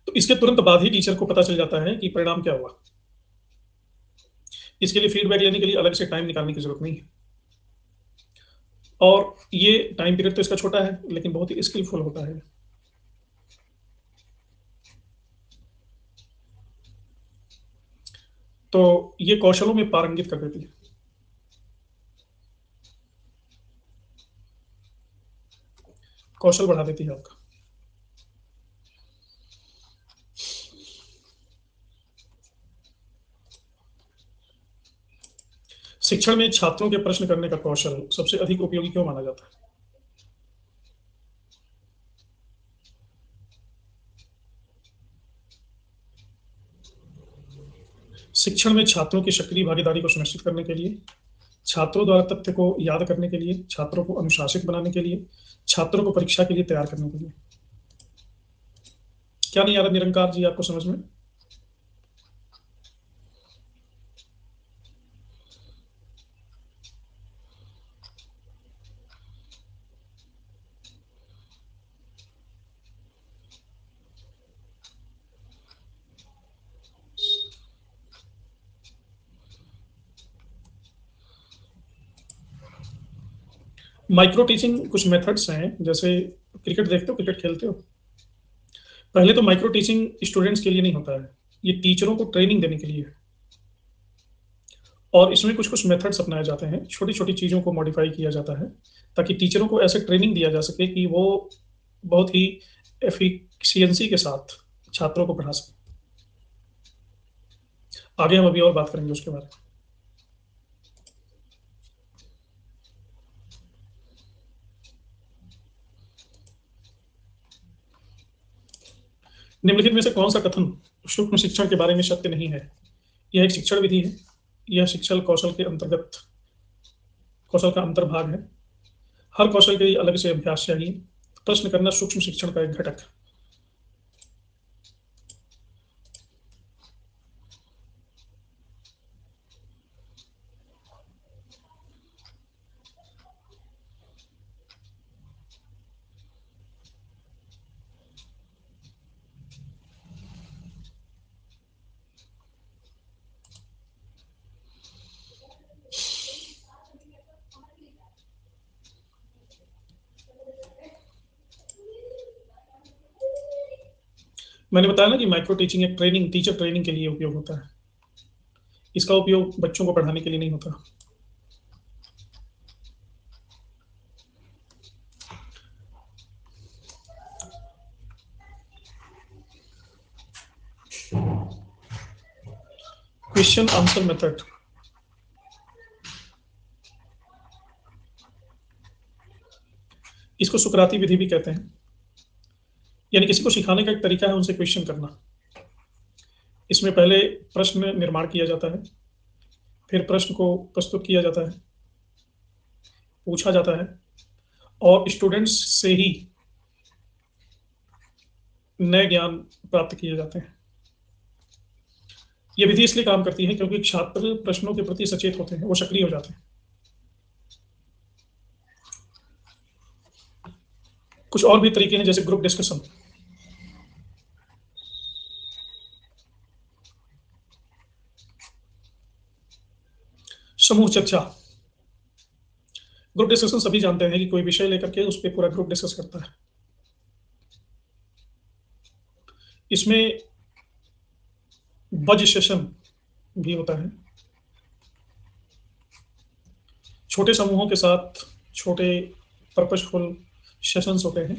तो इसके तुरंत बाद ही टीचर को पता चल जाता है कि परिणाम क्या हुआ। इसके लिए फीडबैक लेने के लिए अलग से टाइम निकालने की जरूरत नहीं है। और ये टाइम पीरियड तो इसका छोटा है, लेकिन बहुत ही स्किलफुल होता है। तो ये कौशलों में पारंगित कर देती है। कौशल बढ़ा देती है आपका। शिक्षण में छात्रों के प्रश्न करने का कौशल सबसे अधिक उपयोगी क्यों माना जाता है? शिक्षण में छात्रों की सक्रिय भागीदारी को सुनिश्चित करने के लिए, छात्रों द्वारा तथ्य को याद करने के लिए, छात्रों को अनुशासित बनाने के लिए, छात्रों को परीक्षा के लिए तैयार करने के लिए। क्या नहीं आ रहा निरंकार जी आपको समझ में? माइक्रो टीचिंग कुछ मेथड्स हैं, जैसे क्रिकेट देखते हो, क्रिकेट खेलते हो? पहले तो माइक्रो टीचिंग स्टूडेंट्स के लिए नहीं होता है, ये टीचरों को ट्रेनिंग देने के लिए है। और इसमें कुछ कुछ मेथड्स अपनाए जाते हैं, छोटी छोटी चीज़ों को मॉडिफाई किया जाता है, ताकि टीचरों को ऐसे ट्रेनिंग दिया जा सके कि वो बहुत ही एफिशिएंसी के साथ छात्रों को पढ़ा सकें। आगे हम अभी और बात करेंगे उसके बारे में। निम्नलिखित में से कौन सा कथन सूक्ष्म शिक्षण के बारे में सत्य नहीं है? यह एक शिक्षण विधि है, यह शिक्षण कौशल के अंतर्गत कौशल का अंतर्भाग है, हर कौशल के लिए अलग से अभ्यास चाहिए, प्रश्न करना सूक्ष्म शिक्षण का एक घटक है। मैंने बताया ना कि माइक्रो टीचिंग एक ट्रेनिंग, टीचर ट्रेनिंग के लिए उपयोग होता है। इसका उपयोग बच्चों को पढ़ाने के लिए नहीं होता। क्वेश्चन आंसर मेथड, इसको सुकराती विधि भी कहते हैं, यानी किसी को सिखाने का एक तरीका है उनसे क्वेश्चन करना। इसमें पहले प्रश्न निर्माण किया जाता है, फिर प्रश्न को प्रस्तुत किया जाता है, पूछा जाता है, और स्टूडेंट्स से ही नए ज्ञान प्राप्त किए जाते हैं। यह विधि इसलिए काम करती है क्योंकि छात्र प्रश्नों के प्रति सचेत होते हैं, वो सक्रिय हो जाते हैं। कुछ और भी तरीके हैं, जैसे ग्रुप डिस्कशन। समूह चर्चा। ग्रुप डिस्कशन सभी जानते हैं कि कोई विषय लेकर के उस पर पूरा ग्रुप डिस्कस करता है। इसमें बज सेशन भी होता है। छोटे समूहों के साथ छोटे पर्पसफुल सेशंस होते हैं,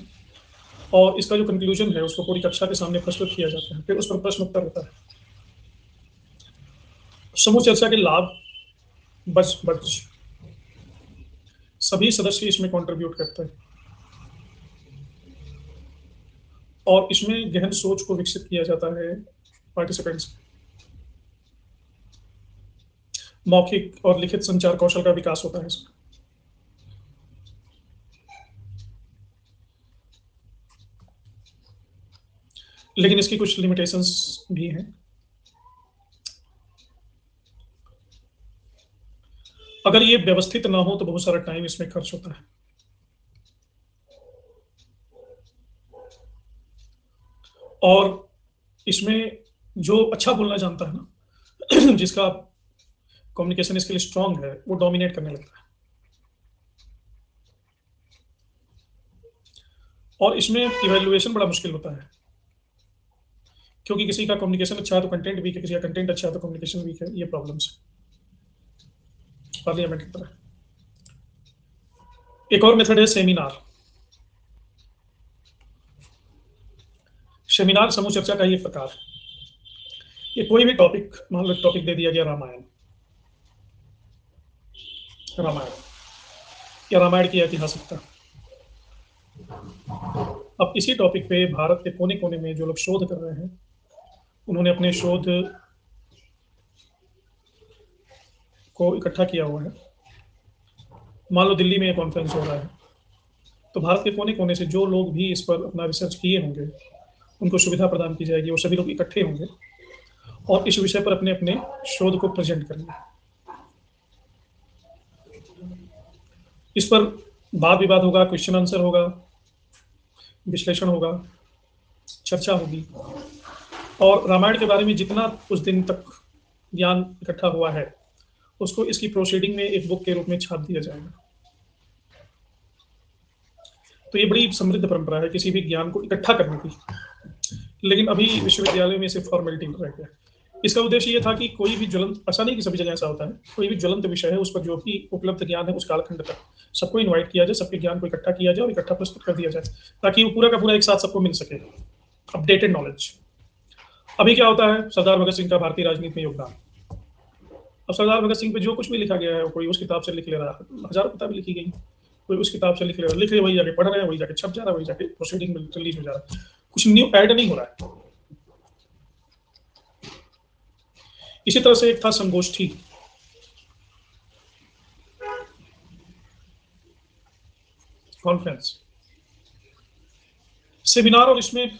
और इसका जो कंक्लूजन है उसको पूरी कक्षा के सामने प्रस्तुत किया जाता है, फिर उस पर प्रश्न उत्तर होता है। समूह चर्चा के लाभ, बज बज सभी सदस्य इसमें कंट्रीब्यूट करते हैं, और इसमें गहन सोच को विकसित किया जाता है पार्टिसिपेंट्स। मौखिक और लिखित संचार कौशल का विकास होता है इसमें। लेकिन इसकी कुछ लिमिटेशंस भी हैं। अगर ये व्यवस्थित ना हो तो बहुत सारा टाइम इसमें खर्च होता है। और इसमें जो अच्छा बोलना जानता है ना, जिसका कम्युनिकेशन स्किल स्ट्रांग है, वो डोमिनेट करने लगता है। और इसमें इवेल्युएशन बड़ा मुश्किल होता है, क्योंकि किसी का कम्युनिकेशन अच्छा है तो कंटेंट वीक है, किसी का कंटेंट अच्छा है तो कम्युनिकेशन वीक है। ये प्रॉब्लम्स पार्लियामेंट की तरह। एक और मेथड है सेमिनार। सेमिनार समूह चर्चा का ये प्रकार है। ये कोई भी टॉपिक, मान लो टॉपिक दे दिया गया रामायण, रामायण या रामायण की ऐतिहासिकता। अब इसी टॉपिक पे भारत के कोने कोने में जो लोग शोध कर रहे हैं, उन्होंने अपने शोध को इकट्ठा किया हुआ है। मान लो दिल्ली में एक कॉन्फ्रेंस हो रहा है, तो भारत के कोने कोने से जो लोग भी इस पर अपना रिसर्च किए होंगे, उनको सुविधा प्रदान की जाएगी। वो सभी लोग इकट्ठे होंगे और इस विषय पर अपने अपने शोध को प्रेजेंट करेंगे। इस पर वाद विवाद होगा, क्वेश्चन आंसर होगा, विश्लेषण होगा, चर्चा होगी, और रामायण के बारे में जितना उस दिन तक ज्ञान इकट्ठा हुआ है, उसको इसकी प्रोसीडिंग में एक बुक के रूप में छाप दिया जाएगा। तो ये बड़ी समृद्ध परंपरा है किसी भी ज्ञान को इकट्ठा करने की। लेकिन अभी विश्वविद्यालय में सिर्फ फॉर्मेलिटी रह गया। इसका उद्देश्य ये था कि कोई भी ज्वलंत, ऐसा नहीं कि सभी जगह ऐसा होता है, कोई भी ज्वलंत विषय है, उस पर जो भी उपलब्ध ज्ञान है उस कालखंड तक सबको इन्वाइट किया जाए, सबके ज्ञान को इकट्ठा किया जाए और इकट्ठा प्रस्तुत कर दिया जाए, ताकि वो पूरा का पूरा एक साथ सबको मिल सके अपडेटेड नॉलेज। अभी क्या होता है, सरदार भगत सिंह का भारतीय राजनीति में योगदान। अब सरदार भगत सिंह पे जो कुछ भी लिखा गया है, कोई उस किताब से लिख ले रहा है, हजारों किताबें लिखी गई, कोई उस किताब से लिख ले रहा है, लिख रहे वही जाके पढ़ रहे हैं, वही जाके छप जा रहा है, वही जाके प्रोसीडिंग में रिलीज हो जा रहा है, कुछ न्यू ऐड नहीं हो रहा है। इसी तरह से एक था संगोष्ठी, कॉन्फ्रेंस। सेमिनार और इसमें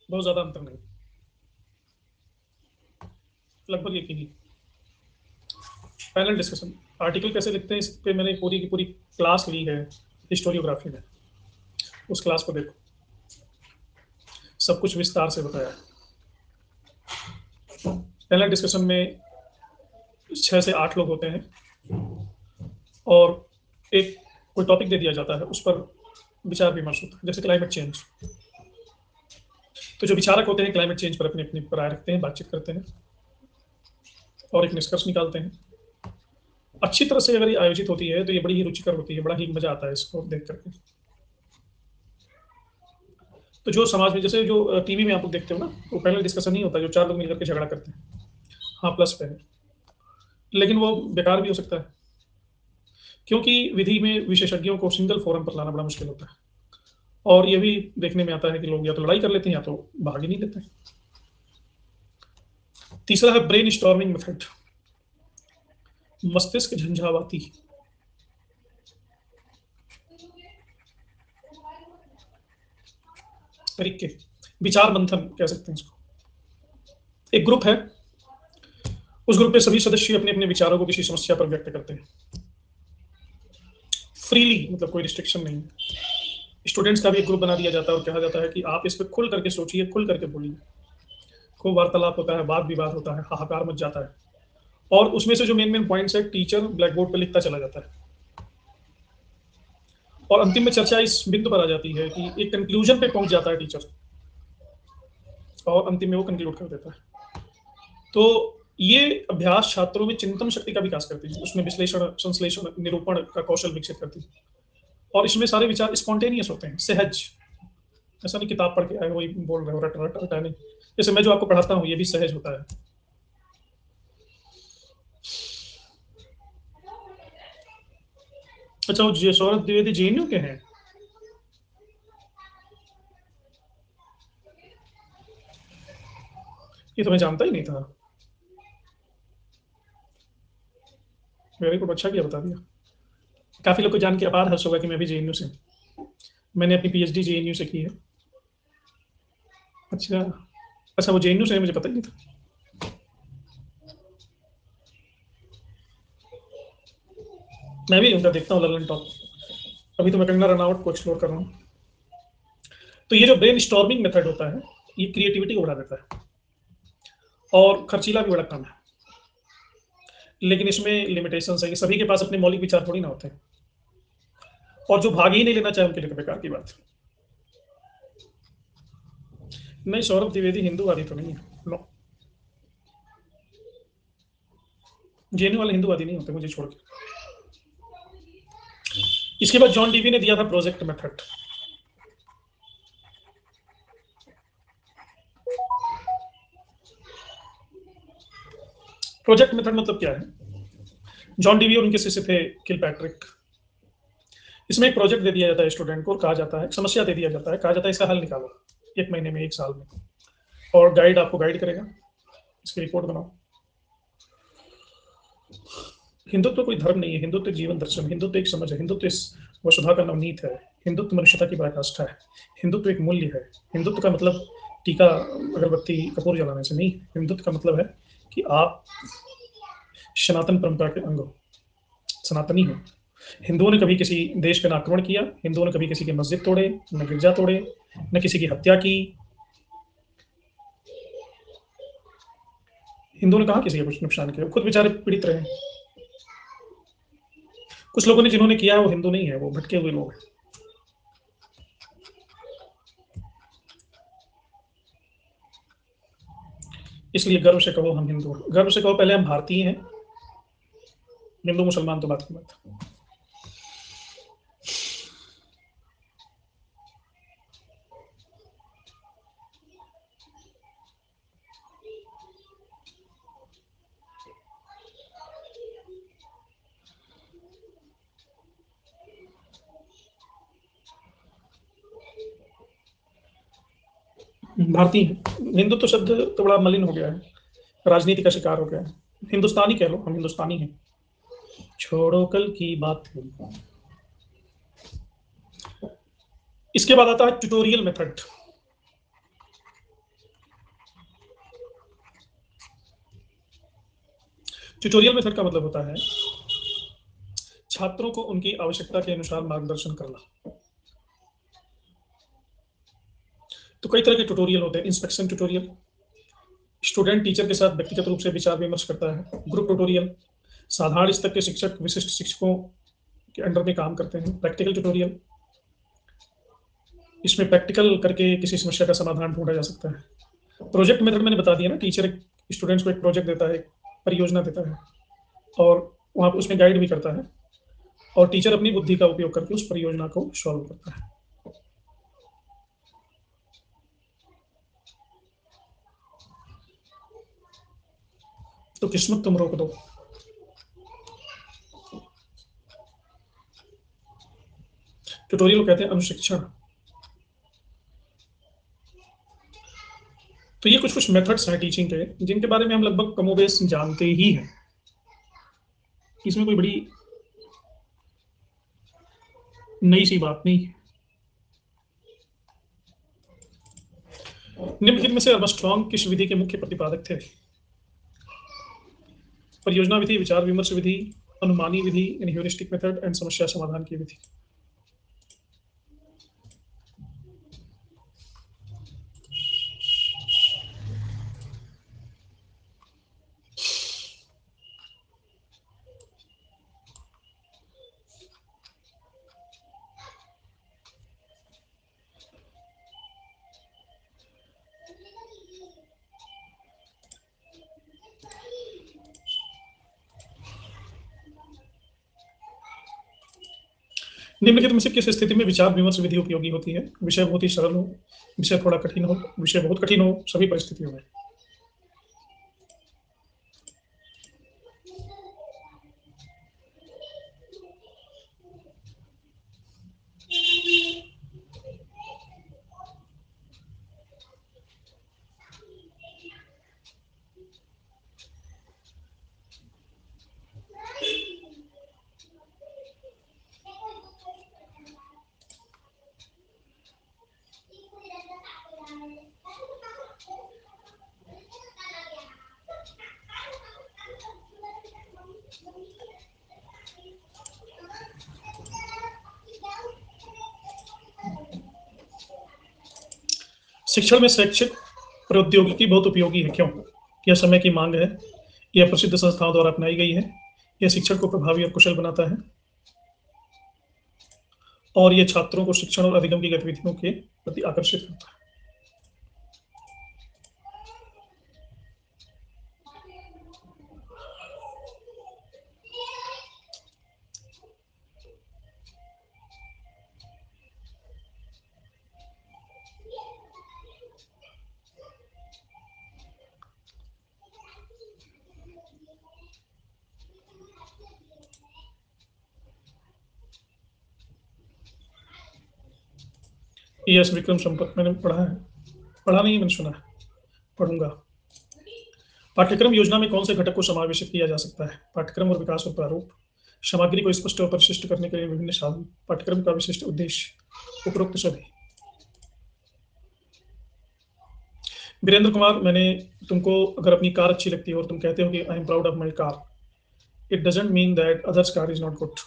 बहुत ज्यादा अंतर नहीं, लगभग एक ही। पैनल डिस्कशन, आर्टिकल कैसे लिखते हैं इस पे मैंने पूरी की पूरी क्लास ली है हिस्टोरियोग्राफी में, उस क्लास को देखो, सब कुछ विस्तार से बताया। पैनल डिस्कशन में 6 से 8 लोग होते हैं और एक कोई टॉपिक दे दिया जाता है, उस पर विचार विमर्श होता है। जैसे क्लाइमेट चेंज, तो जो विचारक होते हैं क्लाइमेट चेंज पर अपनी अपनी राय रखते हैं, बातचीत करते हैं और एक निष्कर्ष निकालते हैं। अच्छी तरह से अगर ये आयोजित होती है तो ये बड़ी ही रुचिकर होती है, बड़ा ही मजा आता है इसको देख करके। तो जो समाज में जैसे जो टीवी में आप लोग देखते हो ना, वो पैनल डिस्कशन नहीं होता जो 4 लोग मिलकर के झगड़ा करते हैं, हाँ प्लस पे है, लेकिन वो बेकार भी हो सकता है क्योंकि विधि में विशेषज्ञों को सिंगल फोरम पर लाना बड़ा मुश्किल होता है। और ये भी देखने में आता है कि लोग या तो लड़ाई कर लेते हैं या तो भाग ही नहीं देते। तीसरा है ब्रेन स्टॉर्मिंग मेथड, मस्तिष्क झंझावाती। तरीके, विचार मंथन कह सकते हैं इसको। एक ग्रुप है, उस ग्रुप में सभी सदस्य अपने अपने विचारों को किसी समस्या पर व्यक्त करते हैं फ्रीली, मतलब कोई रिस्ट्रिक्शन नहीं। स्टूडेंट्स का भी एक ग्रुप बना दिया जाता है और कहा जाता है कि आप इस पर खुल करके सोचिए, खुल करके बोलिए। खूब वार्तालाप होता है, वाद विवाद होता है, हाहाकार मच जाता है। और उसमें से जो मेन मेन पॉइंट्स है टीचर ब्लैक बोर्ड पर लिखता चला जाता है और अंतिम में चर्चा इस बिंदु पर आ जाती है कि एक कंक्लूजन पे पहुंच जाता है टीचर और अंतिम में वो कंक्लूड कर देता है। तो ये अभ्यास छात्रों में चिंतन शक्ति का विकास करती है, उसमें विश्लेषण, संश्लेषण, निरूपण का कौशल विकसित करती है। और इसमें सारे विचार स्पॉन्टेनियस होते हैं, सहज। ऐसा नहीं किताब पढ़ के आए वही बोल रहे हो, रट रट रटा नहीं। जैसे मैं जो आपको पढ़ाता हूँ ये भी सहज होता है। अच्छा, वो सौरभ द्विवेदी जेएनयू के हैं? ये तो मैं जानता ही नहीं था। वेरी गुड, अच्छा किया बता दिया। काफी लोग को जान के अपार हर्ष होगा कि मैं भी जेएनयू से हूँ। मैंने अपनी पीएचडी जेएनयू से की है। अच्छा अच्छा, वो जेएनयू से है, मुझे पता ही नहीं था। मैं भी उनका देखता हूँ ललन टॉप। अभी तो मैं कंगना रनावट को एक्सप्लोर कर रहा हूँ। तो ये जो ब्रेन स्टॉर्मिंग मेथड होता है ये क्रिएटिविटी को बढ़ा देता है और खर्चीला भी बड़ा काम है, लेकिन इसमें लिमिटेशंस है कि सभी के पास अपने मौलिक विचार थोड़ी ना होते हैं और जो भाग ही नहीं लेना चाहे उनके लिए तो बेकार की बात। नहीं, सौरभ द्विवेदी हिंदूवादी तो नहीं है, नो। जेएनयू वाले हिंदूवादी नहीं होते मुझे छोड़ के। इसके बाद जॉन डीवी ने दिया था प्रोजेक्ट मेथड। प्रोजेक्ट मेथड मतलब क्या है? जॉन डीवी और उनके शिष्य थे किलपैट्रिक। इसमें एक प्रोजेक्ट दे दिया जाता है स्टूडेंट को और कहा जाता है, समस्या दे दिया जाता है, कहा जाता है इसका हल निकालो 1 महीने में, 1 साल में, और गाइड आपको गाइड करेगा, इसकी रिपोर्ट बनाओ। हिंदुत्व कोई धर्म नहीं है, हिंदुत्व जीवन दर्शन, हिंदुत्व एक समझ है, हिंदुत्व इस वसुधा का नवनीत है, हिंदुत्व मनुष्यता की पराकाष्ठा है, हिंदुत्व एक मूल्य है। हिंदुत्व का मतलब टीका, अगरबत्ती, कपूर जलाने से नहीं। हिंदुत्व का मतलब है कि आप सनातन परंपरा के अंग हो, सनातनी हो। हिंदुओं ने कभी किसी देश पर आक्रमण किया, हिंदुओं ने कभी किसी की मस्जिद तोड़े, न गिरजा तोड़े, न किसी की हत्या की। हिंदुओं ने कहा किसी का कुछ नुकसान किया, खुद बेचारे पीड़ित रहे। कुछ लोगों ने जिन्होंने किया है वो हिंदू नहीं है, वो भटके हुए लोग हैं। इसलिए गर्व से कहो हम हिंदू हैं, गर्व से कहो पहले हम भारतीय हैं, हिंदू मुसलमान तो बात की बात। भारतीय हैं। हिंदू तो शब्द तो बड़ा मलिन हो गया है, राजनीति का शिकार हो गया है। हिंदुस्तानी कह लो, हम हिंदुस्तानी हैं। छोड़ो कल की बात। इसके बाद आता है ट्यूटोरियल मेथड। ट्यूटोरियल मेथड का मतलब होता है छात्रों को उनकी आवश्यकता के अनुसार मार्गदर्शन करना। तो कई तरह के ट्यूटोरियल होते हैं। इंस्पेक्शन ट्यूटोरियल, स्टूडेंट टीचर के साथ व्यक्तिगत रूप से विचार विमर्श करता है। ग्रुप ट्यूटोरियल, साधारण स्तर के शिक्षक विशिष्ट शिक्षकों के अंडर में काम करते हैं। प्रैक्टिकल ट्यूटोरियल, इसमें प्रैक्टिकल करके किसी समस्या का समाधान ढूंढा जा सकता है। प्रोजेक्ट मेथड मैंने बता दिया ना, टीचर स्टूडेंट्स को एक प्रोजेक्ट देता है, परियोजना देता है, और वहाँ पे उसमें गाइड भी करता है, और टीचर अपनी बुद्धि का उपयोग करके उस परियोजना को सॉल्व करता है। तो किस्मत तुम रोक दो। ट्यूटोरियल को कहते हैं अनुशिक्षण। तो ये कुछ कुछ मेथड्स हैं टीचिंग के, जिनके बारे में हम लगभग कमोबेश जानते ही हैं, इसमें कोई बड़ी नई सी बात नहीं है। निम्नलिखित में से अर्मस्ट्रॉन्ग किस विधि के मुख्य प्रतिपादक थे? परियोजना विधि, विचार विमर्श विधि, अनुमानी विधि, ह्यूरिस्टिक मेथड एंड समस्या समाधान की विधि। निम्नलिखित में से किस स्थिति में विचार विमर्श विधि उपयोगी होती है? विषय बहुत ही सरल हो, विषय थोड़ा कठिन हो, विषय बहुत कठिन हो, सभी परिस्थितियों में। शिक्षण में शैक्षिक प्रौद्योगिकी बहुत उपयोगी है। क्यों? यह समय की मांग है, यह प्रसिद्ध संस्थाओं द्वारा अपनाई गई है, यह शिक्षण को प्रभावी और कुशल बनाता है, और यह छात्रों को शिक्षण और अधिगम की गतिविधियों के प्रति आकर्षित करता है। यस विक्रम संपत मैंने पढ़ा है, पढ़ा नहीं मैंने सुना है, पढ़ूंगा। पाठ्यक्रम योजना में कौन से घटक को समावेशित किया जा सकता है? पाठ्यक्रम और विकास और प्रारूप, सामग्री को स्पष्ट और परिशिष्ट करने के लिए विभिन्न साधन, पाठ्यक्रम का विशिष्ट उद्देश्य, उपरोक्त सभी। वीरेंद्र कुमार, मैंने तुमको, अगर अपनी कार अच्छी लगती है और तुम कहते हो कि I am proud of my car, it doesn't mean that others car is not good.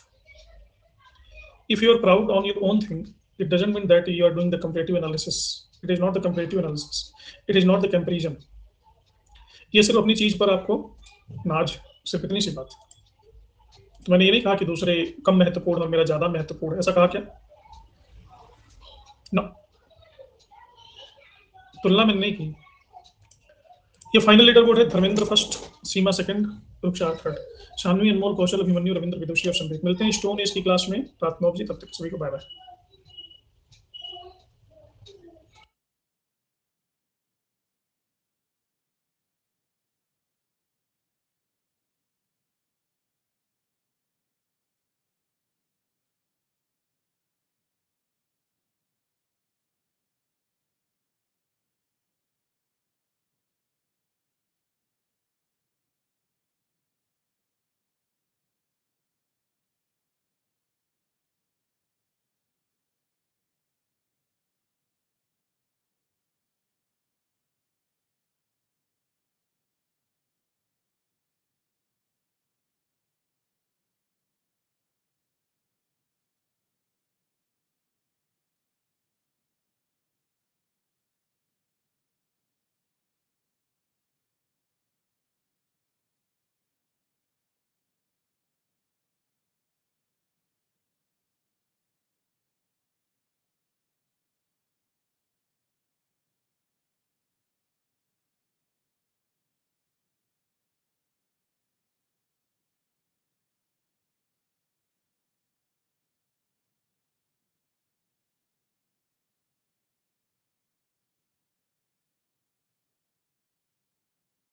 If you are proud on your own thing, it doesn't mean that you are doing the comparative analysis. It is not the comparative analysis. It is not the comparison. ये सिर्फ अपनी चीज पर आपको नाज, सिर्फ इतनी सी बात। तो मैंने ये नहीं कहा कि दूसरे कम महत्वपूर्ण और मेरा ज्यादा महत्वपूर्ण, ऐसा कहा क्या? ना, तुलना मैंने नहीं की। ये फाइनल लीडर बोर्ड है। धर्मेंद्र फर्स्ट, सीमा सेकंड, रुक्षा थर्ड, शानवी, अनमोल, कौशल, अभिमन्यु, रविंद्र, विदुषी और संदीप। मिलते हैं स्टोन एज की क्लास में रात 9 बजे। तब तक सभी को बाय बाय।